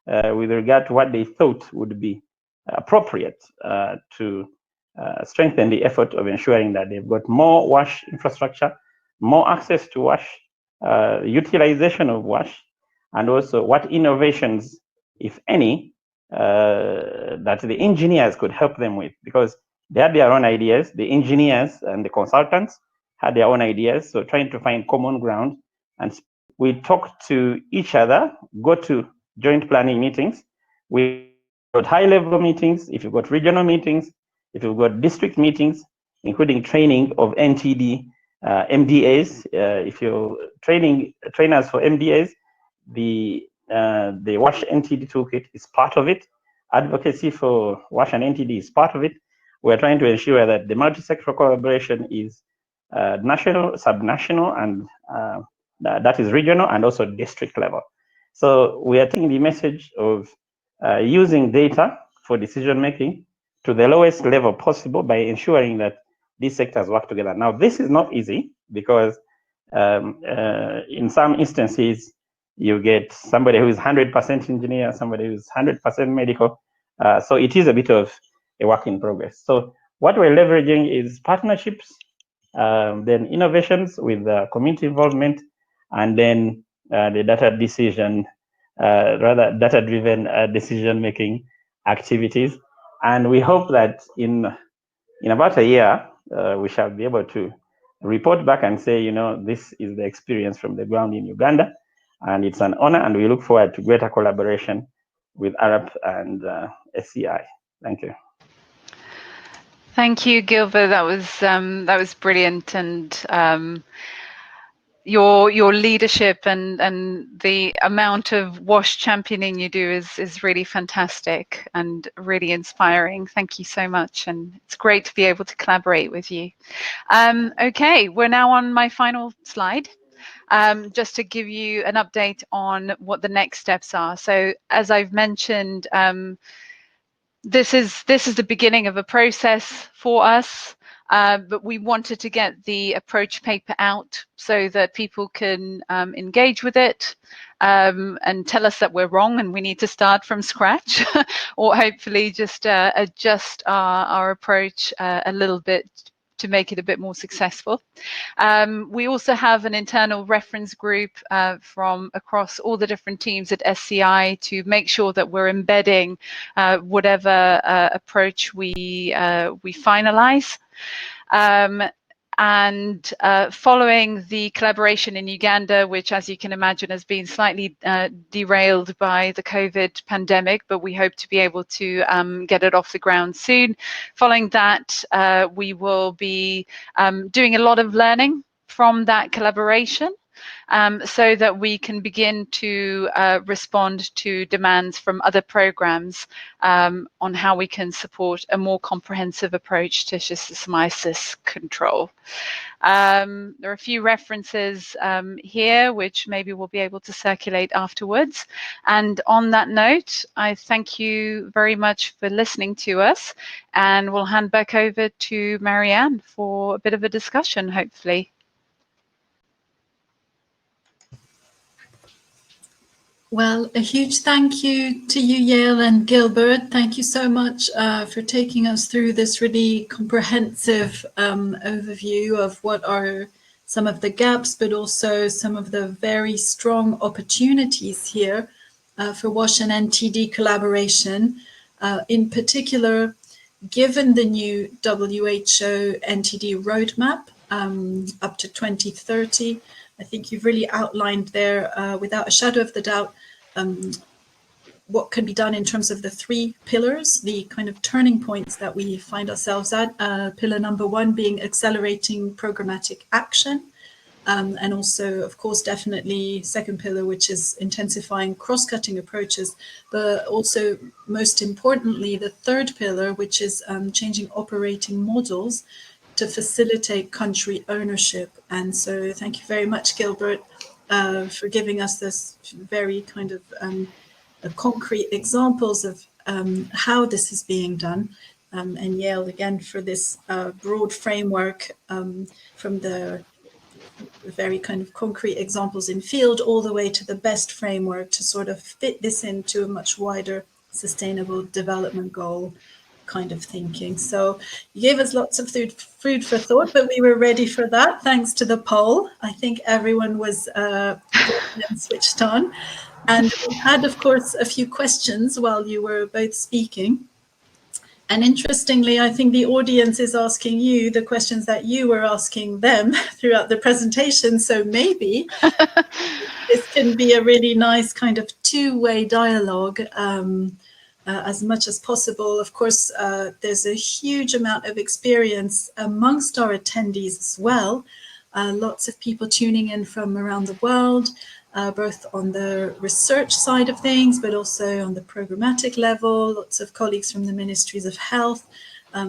with regard to what they thought would be appropriate to strengthen the effort of ensuring that they've got more WASH infrastructure, more access to WASH, utilization of WASH, and also what innovations, if any, that the engineers could help them with, because they had their own ideas. The engineers and the consultants had their own ideas, so trying to find common ground. And we talked to each other, go to joint planning meetings. We got high-level meetings, if you've got regional meetings, if you've got district meetings, including training of NTD, MDAs. If you're training trainers for MDAs, the WASH NTD toolkit is part of it. Advocacy for WASH and NTD is part of it. We're trying to ensure that the multi-sectoral collaboration is national, subnational, and that is regional and also district level. So we are taking the message of using data for decision making to the lowest level possible by ensuring that these sectors work together. Now, this is not easy because in some instances, you get somebody who is 100% engineer, somebody who is 100% medical. So it is a bit of a work in progress. So what we're leveraging is partnerships, then innovations with community involvement, and then the data-driven decision-making activities. And we hope that in about a year, we shall be able to report back and say, you know, this is the experience from the ground in Uganda, and it's an honor, and we look forward to greater collaboration with ARAP and SCI. Thank you. Thank you, Gilbert. That was brilliant, and your leadership and the amount of WASH championing you do is really fantastic and really inspiring. Thank you so much, and it's great to be able to collaborate with you. Okay, we're now on my final slide. Just to give you an update on what the next steps are. So as I've mentioned, this is the beginning of a process for us, but we wanted to get the approach paper out so that people can engage with it and tell us that we're wrong and we need to start from scratch, or hopefully just adjust our approach a little bit to make it a bit more successful. We also have an internal reference group from across all the different teams at SCI to make sure that we're embedding whatever approach we finalize. And following the collaboration in Uganda, which, as you can imagine, has been slightly derailed by the COVID pandemic, but we hope to be able to get it off the ground soon. Following that, we will be doing a lot of learning from that collaboration. so that we can begin to respond to demands from other programs on how we can support a more comprehensive approach to schistosomiasis control. There are a few references here which maybe we'll be able to circulate afterwards. And on that note, I thank you very much for listening to us, and we'll hand back over to Marianne for a bit of a discussion, hopefully. Well, a huge thank you to you, Yael and Gilbert. Thank you so much for taking us through this really comprehensive overview of what are some of the gaps, but also some of the very strong opportunities here for WASH and NTD collaboration. In particular, given the new WHO NTD roadmap up to 2030, I think you've really outlined there, without a shadow of the doubt, what can be done in terms of the 3 pillars, the kind of turning points that we find ourselves at. Pillar number 1 being accelerating programmatic action. And also, of course, definitely second pillar, which is intensifying cross-cutting approaches, but also most importantly, the third pillar, which is changing operating models to facilitate country ownership. And so thank you very much, Gilbert, for giving us this very kind of concrete examples of how this is being done. And Yael, again, for this broad framework from the very kind of concrete examples in field all the way to the best framework to sort of fit this into a much wider sustainable development goal kind of thinking. So you gave us lots of food for thought, but we were ready for that thanks to the poll. I think everyone was switched on. And we had, of course, a few questions while you were both speaking. And interestingly, I think the audience is asking you the questions that you were asking them throughout the presentation. So maybe this can be a really nice kind of two-way dialogue as much as possible. Of course, there's a huge amount of experience amongst our attendees as well. Lots of people tuning in from around the world, both on the research side of things, but also on the programmatic level, lots of colleagues from the Ministries of Health.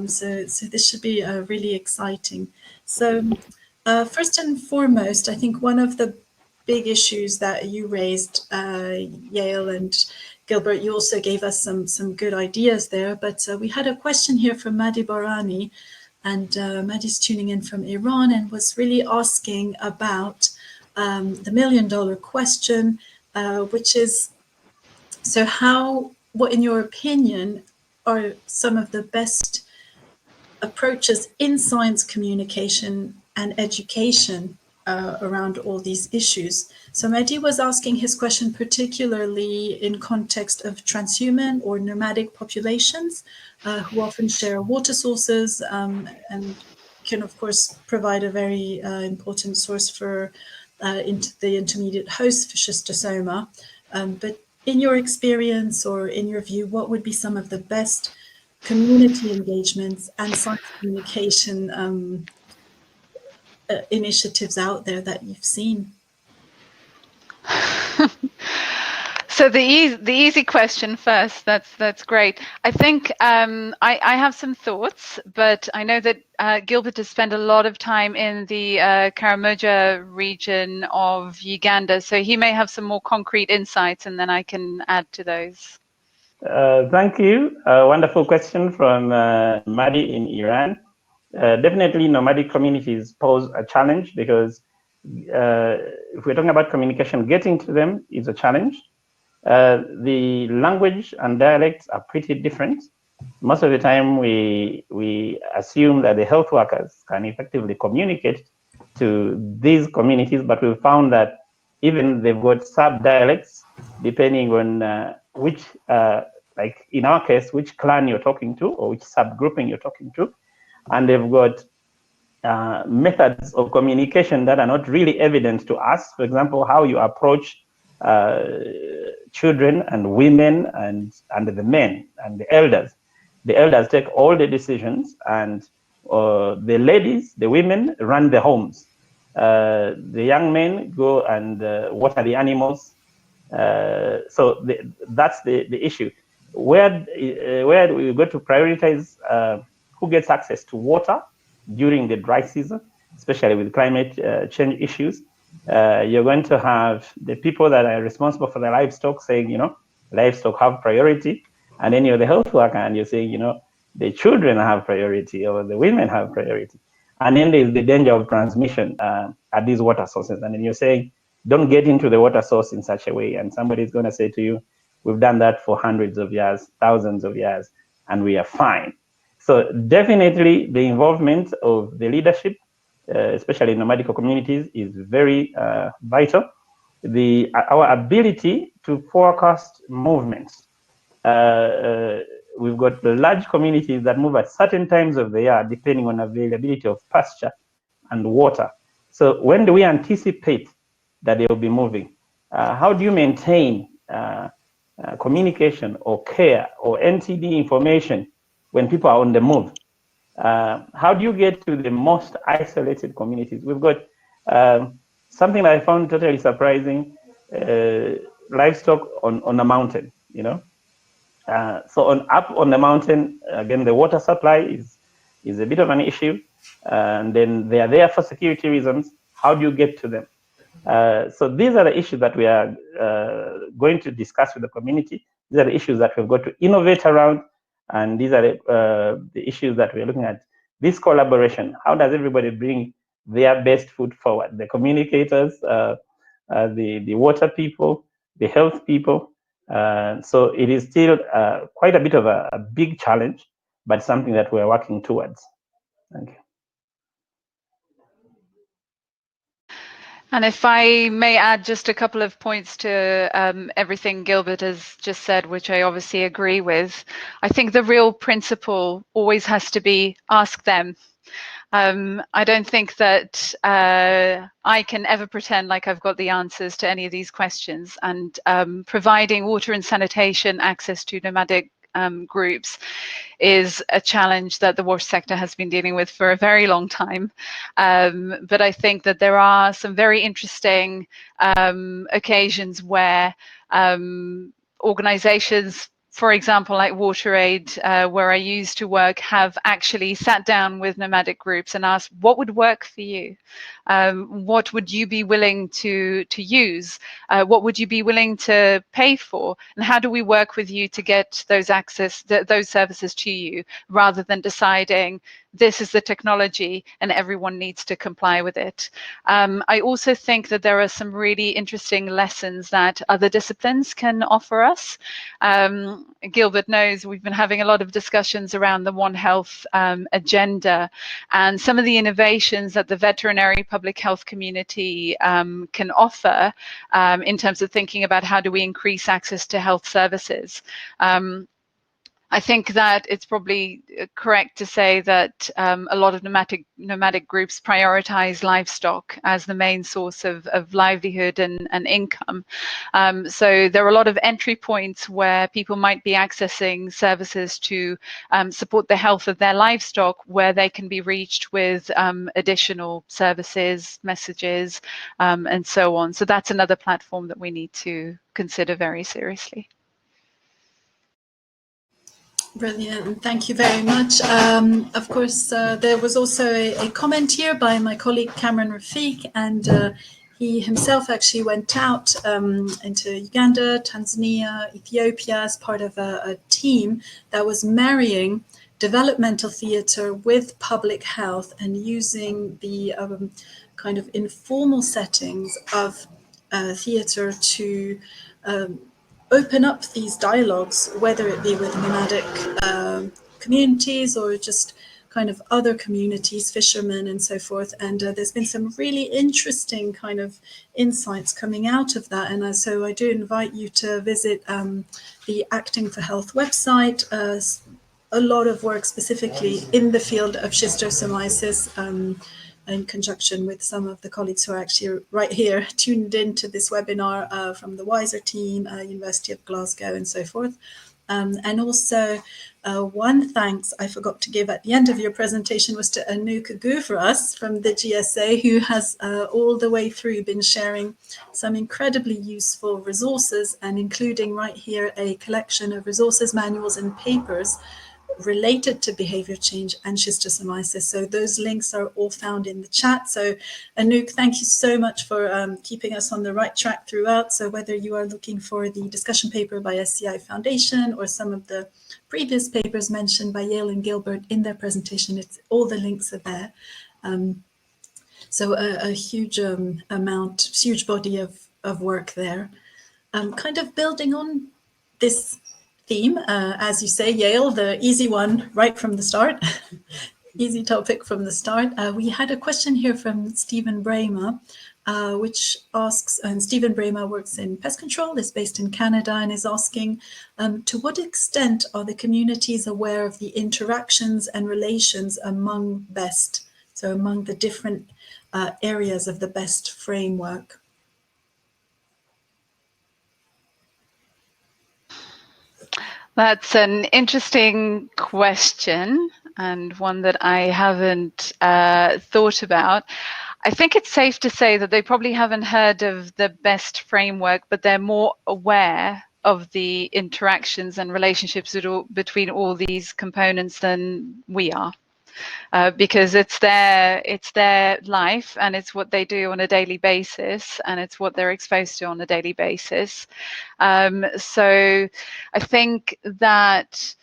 So this should be really exciting. So first and foremost, I think one of the big issues that you raised, Yael and Gilbert, you also gave us some good ideas there, but we had a question here from Madi Barani, and Madi's tuning in from Iran and was really asking about the million-dollar question, which is, so what in your opinion are some of the best approaches in science communication and education around all these issues? So Mehdi was asking his question particularly in context of transhuman or nomadic populations who often share water sources and can, of course, provide a very important source for the intermediate host for schistosoma. But in your experience or in your view, what would be some of the best community engagements and science communication initiatives out there that you've seen? So the easy question first. That's great. I think I have some thoughts, but I know that Gilbert has spent a lot of time in the Karamoja region of Uganda, so he may have some more concrete insights, and then I can add to those. Thank you. Wonderful question from Madi in Iran. Definitely nomadic communities pose a challenge because if we're talking about communication, getting to them is a challenge. The language and dialects are pretty different. Most of the time we assume that the health workers can effectively communicate to these communities, but we found that even they've got sub-dialects depending on which, like in our case, which clan you're talking to or which subgrouping you're talking to. And they've got methods of communication that are not really evident to us. For example, how you approach children and women and the men and the elders. The elders take all the decisions, and the ladies, the women, run the homes. The young men go and water the animals. So that's the issue. Where we got to prioritize who gets access to water during the dry season, especially with climate change issues. You're going to have the people that are responsible for the livestock saying, livestock have priority. And then you're the health worker and you're saying, the children have priority or the women have priority. And then there's the danger of transmission at these water sources. And then you're saying, don't get into the water source in such a way. And somebody's going to say to you, we've done that for hundreds of years, thousands of years, and we are fine. So definitely the involvement of the leadership, especially in nomadic communities, is very vital. Our ability to forecast movements. We've got large communities that move at certain times of the year, depending on availability of pasture and water. So when do we anticipate that they will be moving? How do you maintain communication or care or NTD information when people are on the move? How do you get to the most isolated communities? We've got something that I found totally surprising, livestock on a mountain, So up on the mountain, again, the water supply is a bit of an issue. And then they are there for security reasons. How do you get to them? So these are the issues that we are going to discuss with the community. These are the issues that we've got to innovate around. And these are the issues that we're looking at. This collaboration, how does everybody bring their best foot forward? The communicators, the water people, the health people. So it is still quite a bit of a big challenge, but something that we're working towards. Thank you. And if I may add just a couple of points to everything Gilbert has just said, which I obviously agree with, I think the real principle always has to be ask them. I don't think that I can ever pretend like I've got the answers to any of these questions, and providing water and sanitation access to nomadic groups is a challenge that the WASH sector has been dealing with for a very long time. But I think that there are some very interesting occasions where organizations, for example, like WaterAid, where I used to work, have actually sat down with nomadic groups and asked, what would work for you? What would you be willing to use? What would you be willing to pay for? And how do we work with you to get those those services to you, rather than deciding this is the technology and everyone needs to comply with it? I also think that there are some really interesting lessons that other disciplines can offer us. Gilbert knows we've been having a lot of discussions around the One Health agenda, and some of the innovations that the veterinary public health community can offer in terms of thinking about how do we increase access to health services. I think that it's probably correct to say that a lot of nomadic groups prioritize livestock as the main source of livelihood and income. So there are a lot of entry points where people might be accessing services to support the health of their livestock, where they can be reached with additional services, messages, and so on. So that's another platform that we need to consider very seriously. Brilliant, thank you very much. Of course, there was also a comment here by my colleague Cameron Rafiq, and he himself actually went out into Uganda, Tanzania, Ethiopia as part of a team that was marrying developmental theatre with public health and using the kind of informal settings of theatre to open up these dialogues, whether it be with nomadic communities or just kind of other communities, fishermen and so forth. And there's been some really interesting kind of insights coming out of that. And so I do invite you to visit the Acting for Health website. A lot of work specifically in the field of schistosomiasis, in conjunction with some of the colleagues who are actually right here tuned into this webinar from the WISER team, University of Glasgow and so forth. And also one thanks I forgot to give at the end of your presentation was to Anouk Gouveras from the GSA, who has all the way through been sharing some incredibly useful resources, and including right here a collection of resources, manuals and papers related to behavior change and schistosomiasis. So those links are all found in the chat. So Anouk, thank you so much for keeping us on the right track throughout. So whether you are looking for the discussion paper by SCI Foundation or some of the previous papers mentioned by Yael and Gilbert in their presentation, it's all the links are there. So a huge huge body of work there. Kind of building on this theme, as you say, Yael, the easy one right from the start, easy topic from the start. We had a question here from Stephen Brema, which asks, and Stephen Brema works in pest control, is based in Canada, and is asking, to what extent are the communities aware of the interactions and relations among BEST, so among the different areas of the BEST framework? That's an interesting question, and one that I haven't thought about. I think it's safe to say that they probably haven't heard of the BEST framework, but they're more aware of the interactions and relationships between all these components than we are. Because it's their life, and it's what they do on a daily basis, and it's what they're exposed to on a daily basis. So I think that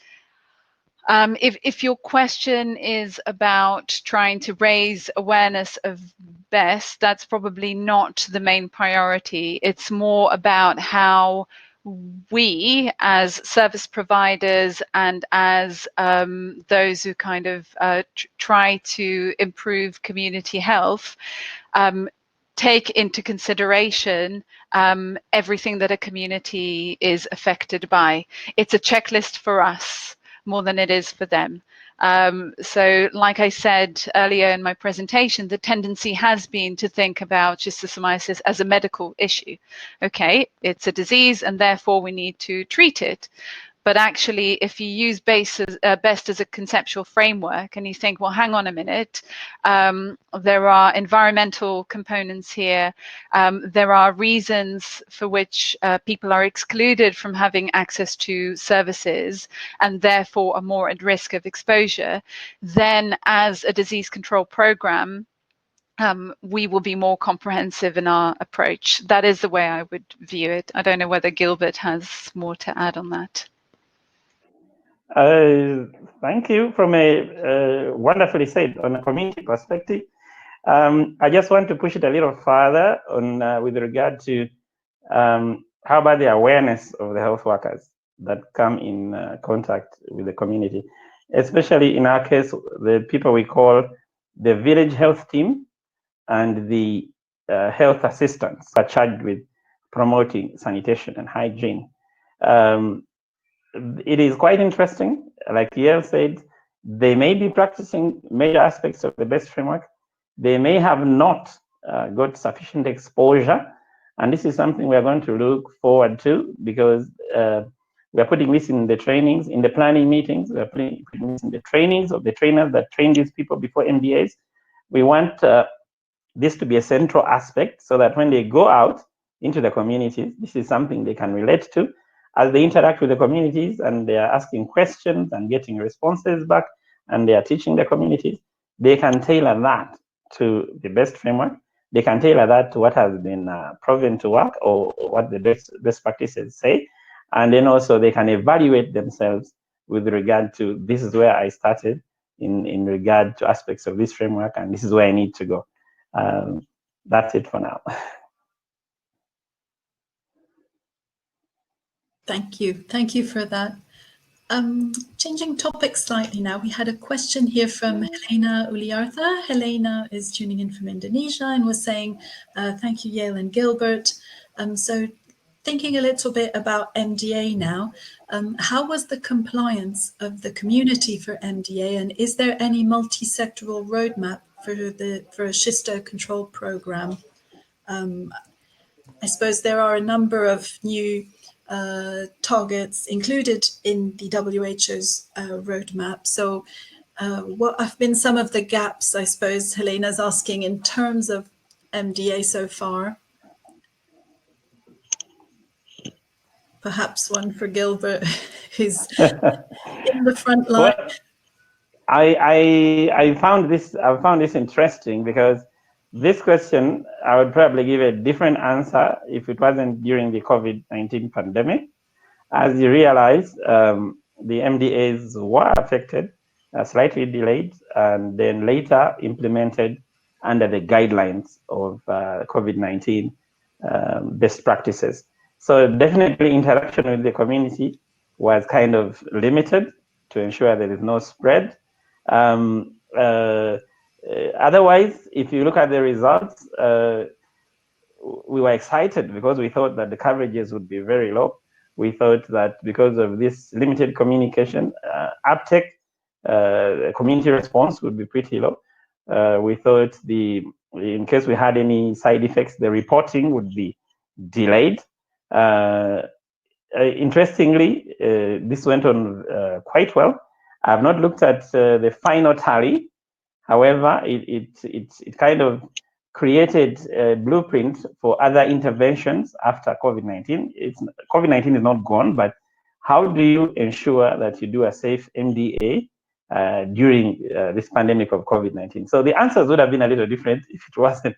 if your question is about trying to raise awareness of BEST, that's probably not the main priority. It's more about how we as service providers and as those who kind of try to improve community health take into consideration everything that a community is affected by. It's a checklist for us more than it is for them. So like I said earlier in my presentation, the tendency has been to think about schistosomiasis as a medical issue. Okay, it's a disease and therefore we need to treat it. But actually, if you use BEST as a conceptual framework and you think, well, hang on a minute, there are environmental components here. There are reasons for which people are excluded from having access to services and therefore are more at risk of exposure. Then as a disease control program, we will be more comprehensive in our approach. That is the way I would view it. I don't know whether Gilbert has more to add on that. Thank you. From a wonderfully said on a community perspective. I just want to push it a little further on with regard to how about the awareness of the health workers that come in contact with the community, especially in our case, the people we call the village health team and the health assistants are charged with promoting sanitation and hygiene. It is quite interesting. Like Yael said, they may be practicing major aspects of the BEST framework. They may have not got sufficient exposure. And this is something we are going to look forward to, because we are putting this in the trainings, in the planning meetings. We are putting this in the trainings of the trainers that train these people before MDAs. We want this to be a central aspect so that when they go out into the communities, this is something they can relate to. As they interact with the communities and they are asking questions and getting responses back, and they are teaching the communities, they can tailor that to the BEST framework. They can tailor that to what has been proven to work or what the best practices say. And then also they can evaluate themselves with regard to, this is where I started in regard to aspects of this framework, and this is where I need to go. That's it for now. Thank you for that. Changing topics slightly now, we had a question here from Helena Uliartha. Helena is tuning in from Indonesia and was saying, thank you, Yael and Gilbert. So thinking a little bit about MDA now, how was the compliance of the community for MDA, and is there any multi-sectoral roadmap for a schisto control program? I suppose there are a number of new targets included in the WHO's roadmap. So what have been some of the gaps, I suppose, Helena's asking, in terms of MDA so far? Perhaps one for Gilbert, who's in the front line. Well, I found this interesting, because this question, I would probably give a different answer if it wasn't during the COVID-19 pandemic. As you realize, the MDAs were affected, slightly delayed, and then later implemented under the guidelines of COVID-19 best practices. So definitely interaction with the community was kind of limited to ensure there is no spread. Otherwise, if you look at the results, we were excited because we thought that the coverages would be very low. We thought that because of this limited communication, uptake, community response would be pretty low. We thought in case we had any side effects, the reporting would be delayed. Interestingly, this went on quite well. I've not looked at the final tally. However, it kind of created a blueprint for other interventions after COVID-19. COVID-19 is not gone, but how do you ensure that you do a safe MDA during this pandemic of COVID-19? So the answers would have been a little different if it wasn't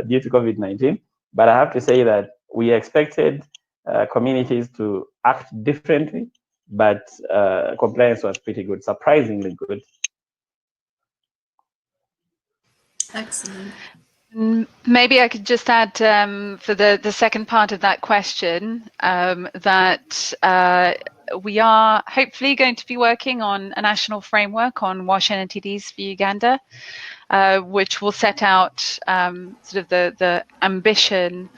due to COVID-19. But I have to say that we expected communities to act differently, but compliance was pretty good, surprisingly good. Excellent. Maybe I could just add for the second part of that question that we are hopefully going to be working on a national framework on WASH and NTDs for Uganda, which will set out sort of the ambition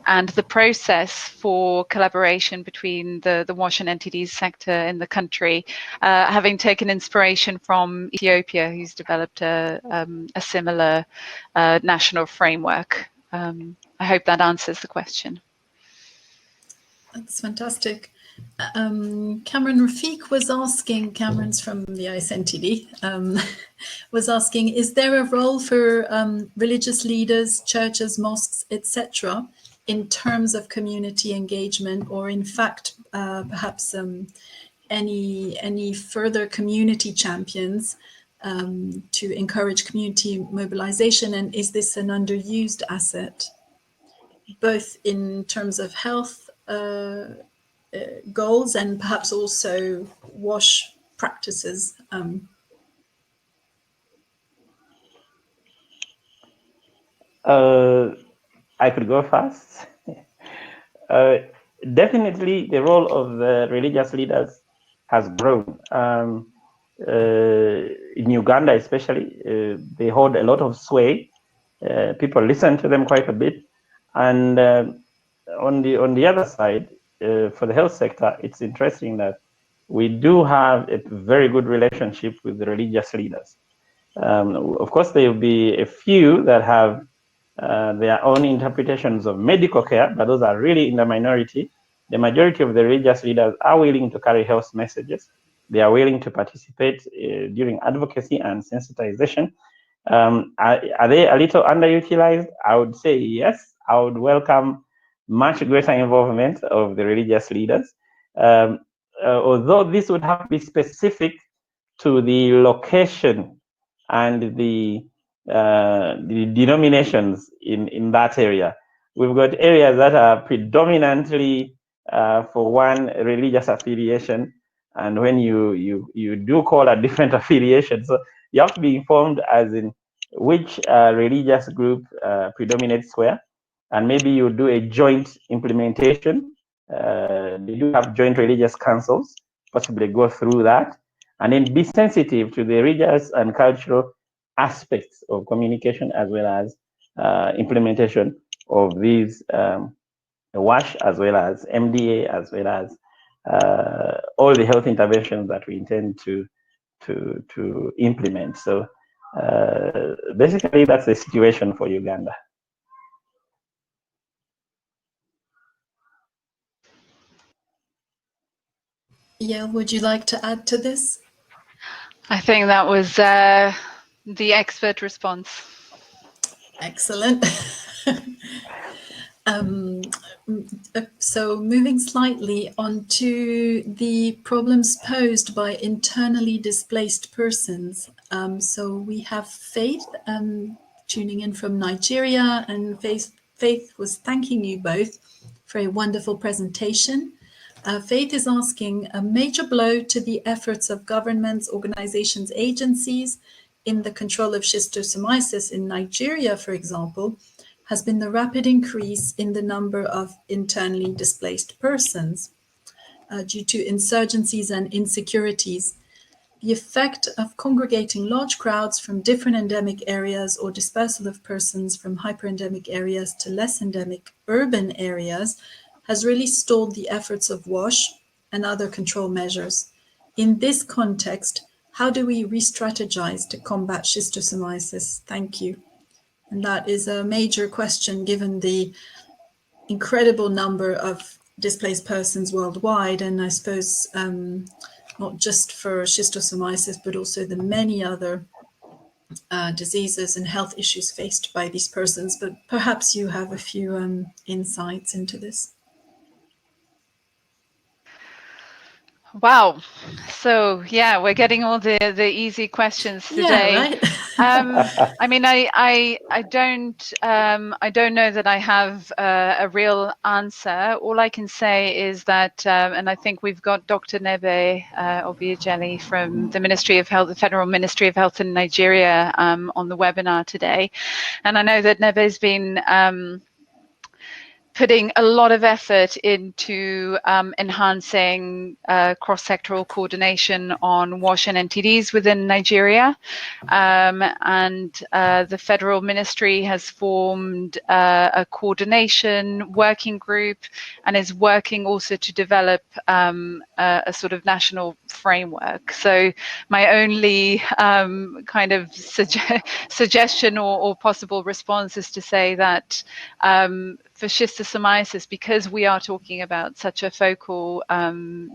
and the process for collaboration between the WASH and NTDs sector in the country, having taken inspiration from Ethiopia, who's developed a similar national framework. I hope that answers the question. That's fantastic. Cameron Rafiq was asking, Cameron's from the ISNTD, was asking, is there a role for religious leaders, churches, mosques, etc., in terms of community engagement, or in fact, perhaps any further community champions to encourage community mobilization? And is this an underused asset, both in terms of health goals and perhaps also WASH practices? I could go first. Definitely the role of the religious leaders has grown. In Uganda especially, they hold a lot of sway. People listen to them quite a bit. And on the other side, for the health sector, it's interesting that we do have a very good relationship with the religious leaders. Of course, there will be a few that have their own interpretations of medical care, but those are really in the minority. The majority of the religious leaders are willing to carry health messages. They are willing to participate during advocacy and sensitization. Are they a little underutilized? I would say yes. I would welcome much greater involvement of the religious leaders. Although this would have to be specific to the location and the denominations in that area. We've got areas that are predominantly for one religious affiliation, and when you do call a different affiliation, so you have to be informed as in which religious group predominates where, and maybe you do a joint implementation. They do have joint religious councils, possibly go through that, and then be sensitive to the religious and cultural aspects of communication as well as implementation of these WASH as well as MDA as well as all the health interventions that we intend to implement. So basically that's the situation for Uganda. Yael, would you like to add to this? I think that was the expert response. Excellent. So moving slightly on to the problems posed by internally displaced persons. So we have Faith tuning in from Nigeria, and Faith was thanking you both for a wonderful presentation. Faith is asking, a major blow to the efforts of governments, organizations, agencies in the control of schistosomiasis in Nigeria, for example, has been the rapid increase in the number of internally displaced persons due to insurgencies and insecurities. The effect of congregating large crowds from different endemic areas or dispersal of persons from hyperendemic areas to less endemic urban areas has really stalled the efforts of WASH and other control measures. In this context, how do we re-strategize to combat schistosomiasis? Thank you. And that is a major question given the incredible number of displaced persons worldwide, and I suppose not just for schistosomiasis, but also the many other diseases and health issues faced by these persons. But perhaps you have a few insights into this. Wow. So yeah, we're getting all the easy questions today. Yeah, right. I mean, I don't know that I have a real answer. All I can say is that, and I think we've got Dr. Nebe Obiajeli from the Ministry of Health, the Federal Ministry of Health in Nigeria, on the webinar today, and I know that Nebe's been putting a lot of effort into enhancing cross-sectoral coordination on WASH and NTDs within Nigeria. And the federal ministry has formed a coordination working group and is working also to develop a sort of national framework. So my only kind of suggestion or possible response is to say that for schistosomiasis, because we are talking about such a focal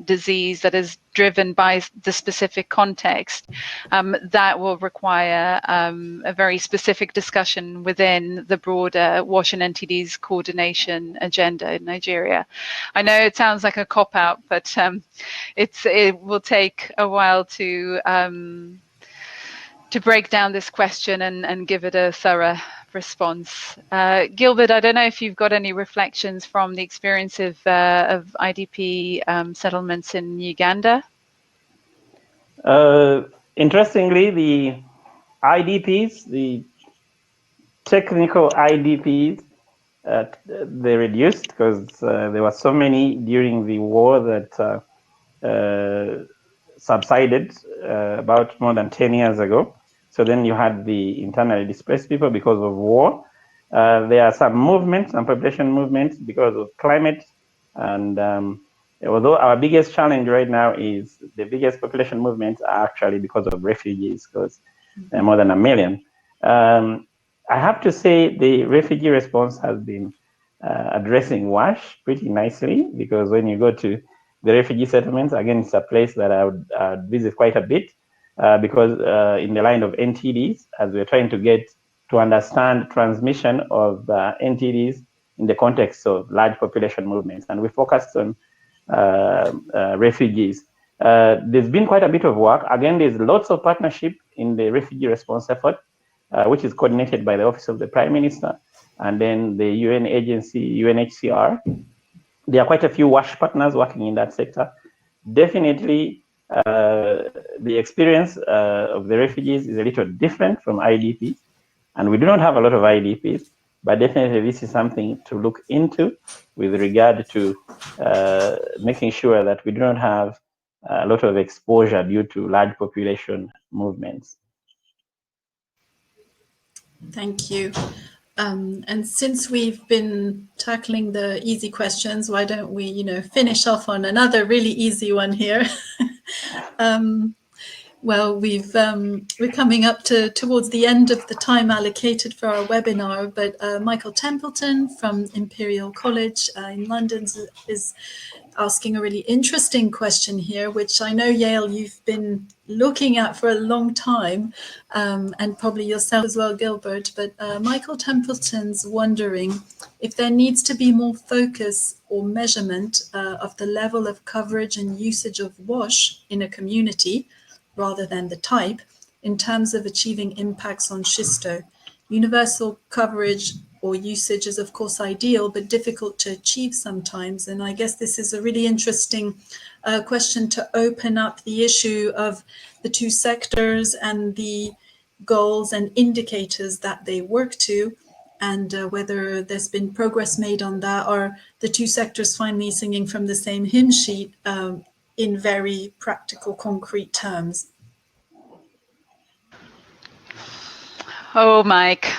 disease that is driven by the specific context, that will require a very specific discussion within the broader WASH and NTDs coordination agenda in Nigeria. I know it sounds like a cop-out, but it will take a while to break down this question and give it a thorough response. Gilbert, I don't know if you've got any reflections from the experience of IDP settlements in Uganda. Interestingly, the IDPs, the technical IDPs, they reduced because there were so many during the war that subsided about more than 10 years ago. So then you had the internally displaced people because of war. There are some movements, some population movements because of climate. And although our biggest challenge right now is the biggest population movements are actually because of refugees, because there are more than 1 million. I have to say the refugee response has been addressing WASH pretty nicely, because when you go to the refugee settlements, again, it's a place that I would visit quite a bit, because in the line of NTDs, as we're trying to get to understand transmission of NTDs in the context of large population movements, and we focused on refugees. There's been quite a bit of work. Again, there's lots of partnership in the refugee response effort, which is coordinated by the Office of the Prime Minister, and then the UN agency, UNHCR. There are quite a few WASH partners working in that sector. Definitely, the experience of the refugees is a little different from IDPs, and we do not have a lot of IDPs, but definitely this is something to look into with regard to making sure that we do not have a lot of exposure due to large population movements. Thank you. And since we've been tackling the easy questions, why don't we, finish off on another really easy one here? Well, we're coming up towards the end of the time allocated for our webinar, but Michael Templeton from Imperial College in London is asking a really interesting question here, which I know, Yael, you've been looking at for a long time, and probably yourself as well, Gilbert. But Michael Templeton's wondering if there needs to be more focus or measurement of the level of coverage and usage of WASH in a community, rather than the type, in terms of achieving impacts on schisto. Universal coverage or usage is of course ideal, but difficult to achieve sometimes. And I guess this is a really interesting question to open up the issue of the two sectors and the goals and indicators that they work to, and whether there's been progress made on that, or the two sectors finally singing from the same hymn sheet in very practical, concrete terms. Oh, Mike.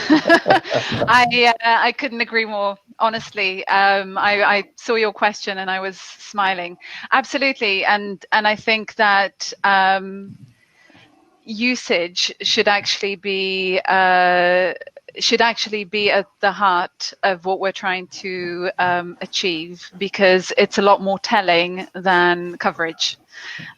I couldn't agree more. Honestly, I saw your question and I was smiling. Absolutely, and I think that usage should actually be at the heart of what we're trying to achieve, because it's a lot more telling than coverage.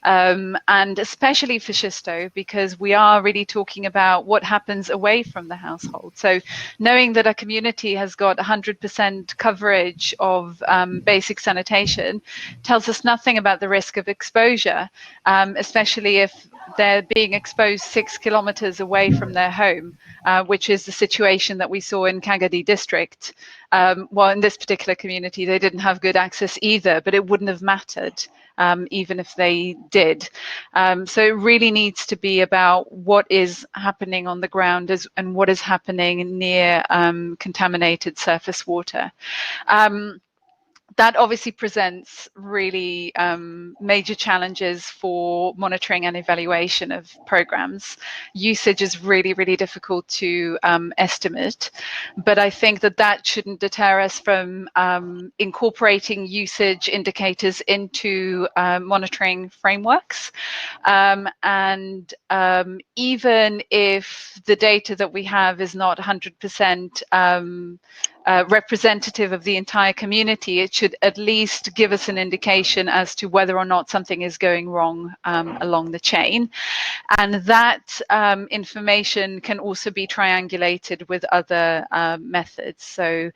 And especially for schisto, because we are really talking about what happens away from the household. So knowing that a community has got 100% coverage of basic sanitation tells us nothing about the risk of exposure, especially if they're being exposed 6 kilometers away from their home, which is the situation that we saw in Kagadi district. Well, in this particular community, they didn't have good access either, but it wouldn't have mattered. Even if they did. So it really needs to be about what is happening on the ground and what is happening near contaminated surface water. That obviously presents really major challenges for monitoring and evaluation of programs. Usage is really, really difficult to estimate, but I think that shouldn't deter us from incorporating usage indicators into monitoring frameworks. And even if the data that we have is not 100% representative of the entire community, it should at least give us an indication as to whether or not something is going wrong along the chain. And that information can also be triangulated with other methods. So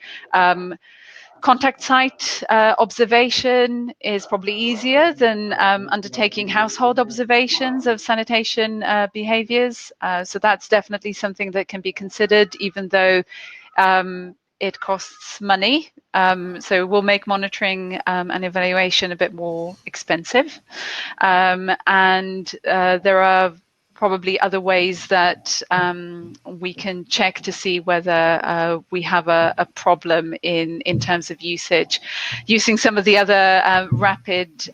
contact site observation is probably easier than undertaking household observations of sanitation behaviors. So that's definitely something that can be considered, even though it costs money. So we'll make monitoring and evaluation a bit more expensive. And there are probably other ways that we can check to see whether we have a problem in terms of usage, using some of the other rapid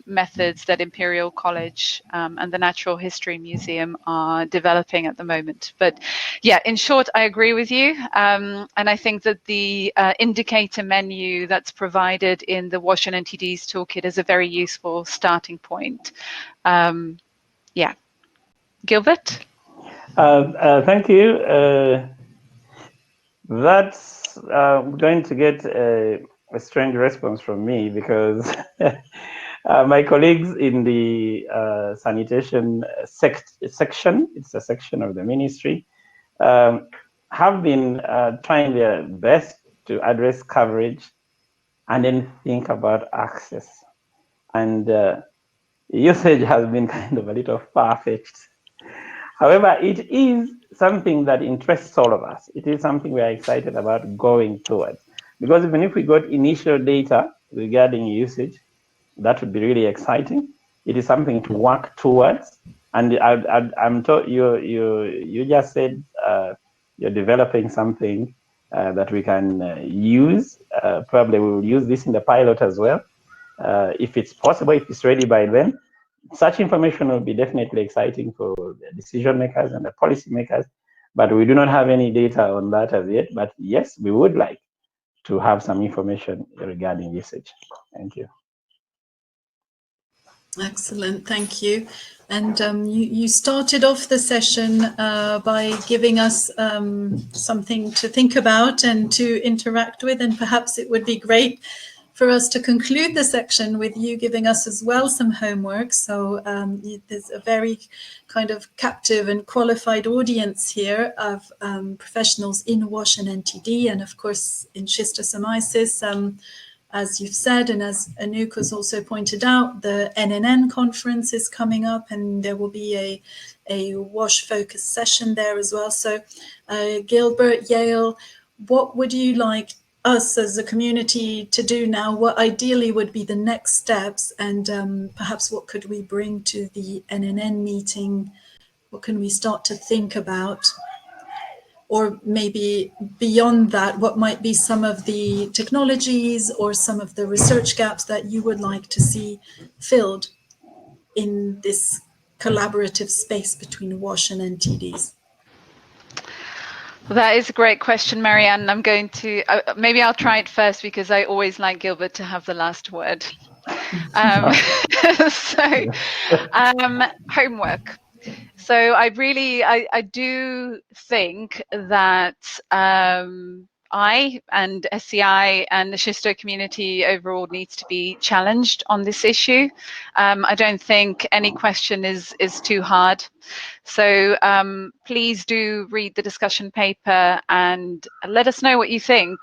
methods that Imperial College and the Natural History Museum are developing at the moment. But yeah, in short, I agree with you. And I think that the indicator menu that's provided in the WASH and NTDs toolkit is a very useful starting point. Yeah. Gilbert? Thank you. That's going to get a strange response from me, because my colleagues in the sanitation section, it's a section of the ministry, have been trying their best to address coverage and then think about access. And usage has been kind of a little far-fetched. However, it is something that interests all of us. It is something we are excited about going towards. Because even if we got initial data regarding usage, that would be really exciting. It is something to work towards. And I'm told you just said you're developing something that we can use. Probably we will use this in the pilot as well. If it's possible, if it's ready by then. Such information will be definitely exciting for the decision makers and the policy makers, but we do not have any data on that as yet. But yes, we would like to have some information regarding usage. Thank you. Excellent, thank you. And you started off the session by giving us something to think about and to interact with, and perhaps it would be great for us to conclude the section with you giving us as well some homework. So there's a very kind of captive and qualified audience here of professionals in WASH and NTD, and of course in schistosomiasis. As you've said, and as Anouk has also pointed out, the NNN conference is coming up, and there will be a WASH-focused session there as well. So, Gilbert, Yael, what would you like us as a community to do now? What ideally would be the next steps, and perhaps what could we bring to the NNN meeting? What can we start to think about? Or maybe beyond that, what might be some of the technologies or some of the research gaps that you would like to see filled in this collaborative space between WASH and NTDs? Well, that is a great question, Marianne. I'm going to, maybe I'll try it first because I always like Gilbert to have the last word. Homework. So I do think that I and SCI and the Schisto community overall needs to be challenged on this issue. I don't think any question is too hard. So please do read the discussion paper and let us know what you think.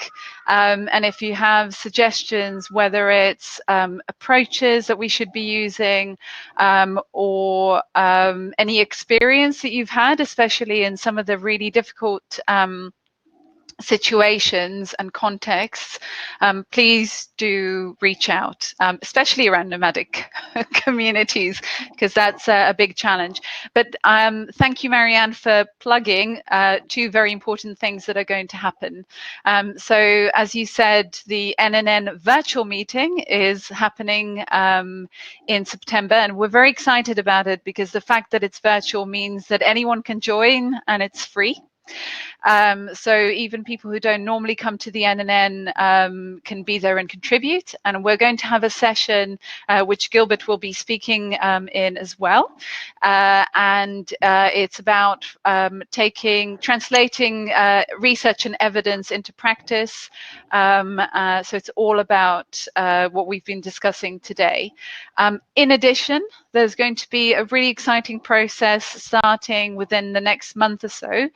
And if you have suggestions, whether it's approaches that we should be using or any experience that you've had, especially in some of the really difficult situations and contexts, please do reach out, especially around nomadic communities, because that's a big challenge. But thank you, Marianne, for plugging two very important things that are going to happen. So as you said, the NNN virtual meeting is happening in September, and we're very excited about it because the fact that it's virtual means that anyone can join and it's free. So even people who don't normally come to the NNN can be there and contribute. And we're going to have a session which Gilbert will be speaking in as well. And it's about translating research and evidence into practice. So it's all about what we've been discussing today. In addition, there's going to be a really exciting process starting within the next month or so,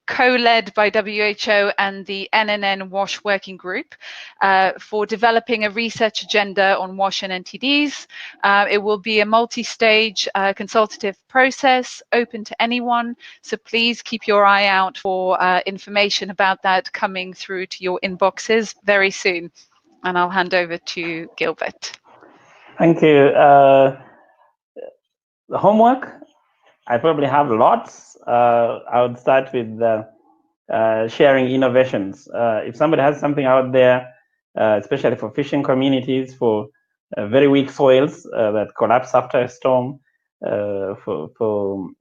co-led by WHO and the NNN WASH Working Group for developing a research agenda on WASH and NTDs. It will be a multi-stage consultative process open to anyone, so please keep your eye out for information about that coming through to your inboxes very soon. And I'll hand over to Gilbert. Thank you. The homework, I probably have lots. I would start with sharing innovations. If somebody has something out there, especially for fishing communities, for very weak soils that collapse after a storm, for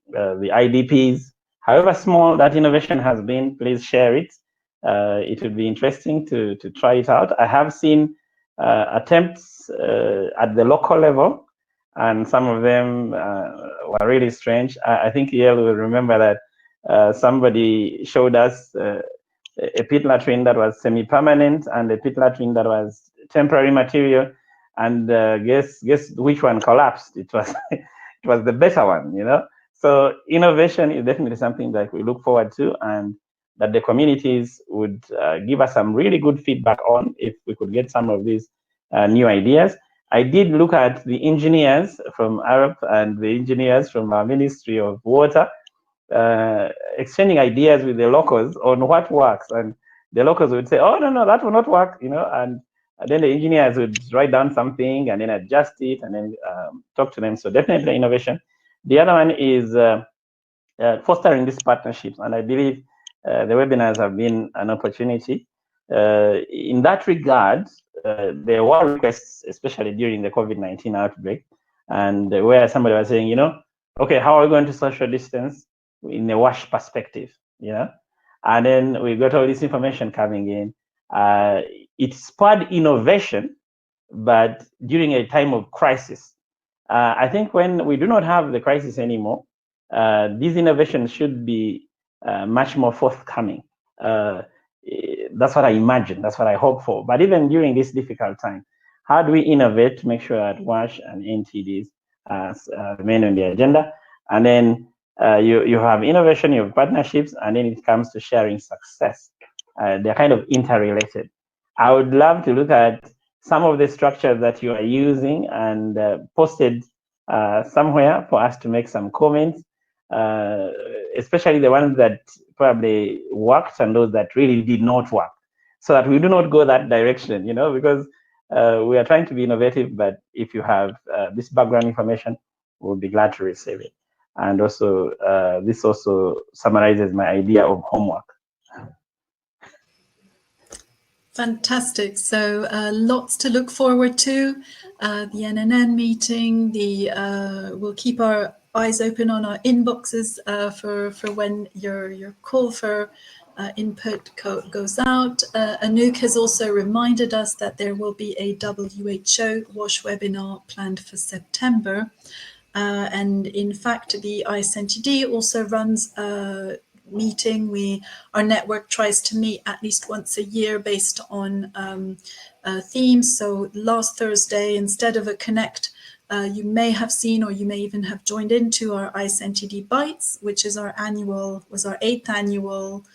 the IDPs, however small that innovation has been, please share it. It would be interesting to try it out. I have seen attempts at the local level, and some of them were really strange. I think Yael will remember that somebody showed us a pit latrine that was semi-permanent and a pit latrine that was temporary material, and guess which one collapsed? It was it was the better one, you know. So innovation is definitely something that we look forward to, and that the communities would give us some really good feedback on if we could get some of these new ideas. I did look at the engineers from Arab and the engineers from our Ministry of Water, exchanging ideas with the locals on what works, and the locals would say, "Oh no, that will not work," you know, and then the engineers would write down something and then adjust it and then talk to them. So definitely innovation. The other one is fostering these partnerships, and I believe the webinars have been an opportunity. In that regard, there were requests, especially during the COVID-19 outbreak, and where somebody was saying, you know, okay, how are we going to social distance in a WASH perspective, you know? And then we got all this information coming in. It spurred innovation, but during a time of crisis. I think when we do not have the crisis anymore, these innovations should be much more forthcoming. That's what I imagine, that's what I hope for. But even during this difficult time, how do we innovate to make sure that WASH and NTDs remain on the agenda? And then you have innovation, you have partnerships, and then it comes to sharing success. They're kind of interrelated. I would love to look at some of the structures that you are using and posted somewhere for us to make some comments, especially the ones that probably worked and those that really did not work, so that we do not go that direction, you know, because we are trying to be innovative, but if you have this background information, we'll be glad to receive it. And also, this also summarizes my idea of homework. Fantastic. So lots to look forward to. The NNN meeting, we'll keep our eyes open on our inboxes for when your call for input goes out. Anouk has also reminded us that there will be a WHO WASH webinar planned for September. And in fact, the ISNTD also runs a meeting. Our network tries to meet at least once a year based on themes. So last Thursday, instead of a Connect, you may have seen, or you may even have joined into our ISNTD Bites, which is our 8th annual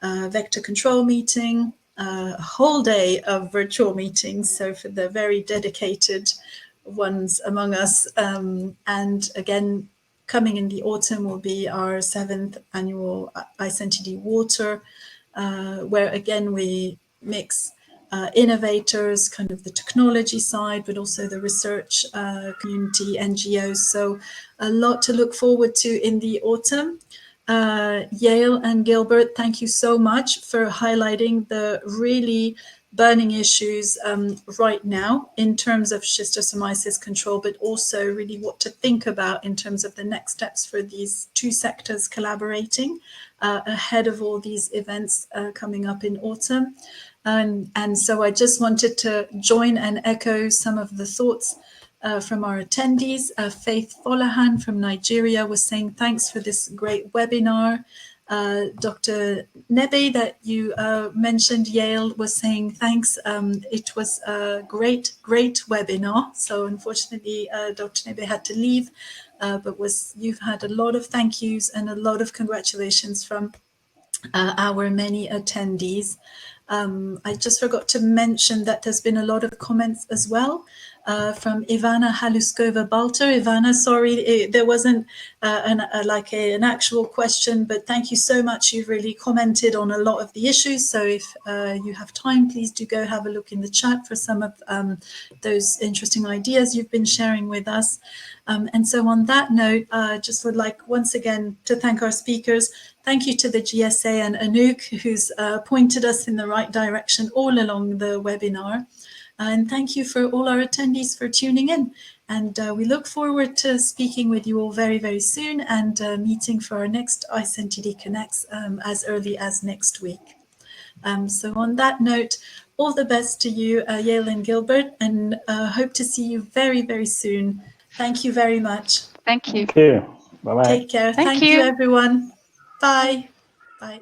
vector control meeting, a whole day of virtual meetings. So for the very dedicated ones among us, and again, coming in the autumn will be our 7th annual ISNTD Water, where again we mix innovators, kind of the technology side, but also the research community, NGOs. So a lot to look forward to in the autumn. Yael and Gilbert, thank you so much for highlighting the really burning issues right now in terms of schistosomiasis control, but also really what to think about in terms of the next steps for these two sectors collaborating ahead of all these events coming up in autumn. And so I just wanted to join and echo some of the thoughts from our attendees. Faith Folahan from Nigeria was saying, thanks for this great webinar. Dr. Nebe, that you mentioned, Yael, was saying thanks. It was a great webinar. So unfortunately, Dr. Nebe had to leave, but you've had a lot of thank yous and a lot of congratulations from our many attendees. I just forgot to mention that there's been a lot of comments as well from Ivana Haluskova-Balter. Ivana, sorry, there wasn't an actual question, but thank you so much. You've really commented on a lot of the issues. So if you have time, please do go have a look in the chat for some of those interesting ideas you've been sharing with us. And so on that note, I just would like once again to thank our speakers. Thank you to the GSA and Anouk, who's pointed us in the right direction all along the webinar. And thank you for all our attendees for tuning in. And we look forward to speaking with you all very, very soon and meeting for our next ISNTD Connects as early as next week. So on that note, all the best to you, Yael and Gilbert, and hope to see you very, very soon. Thank you very much. Thank you. Thank you. Bye-bye. Take care. Thank you, everyone. Bye. Bye.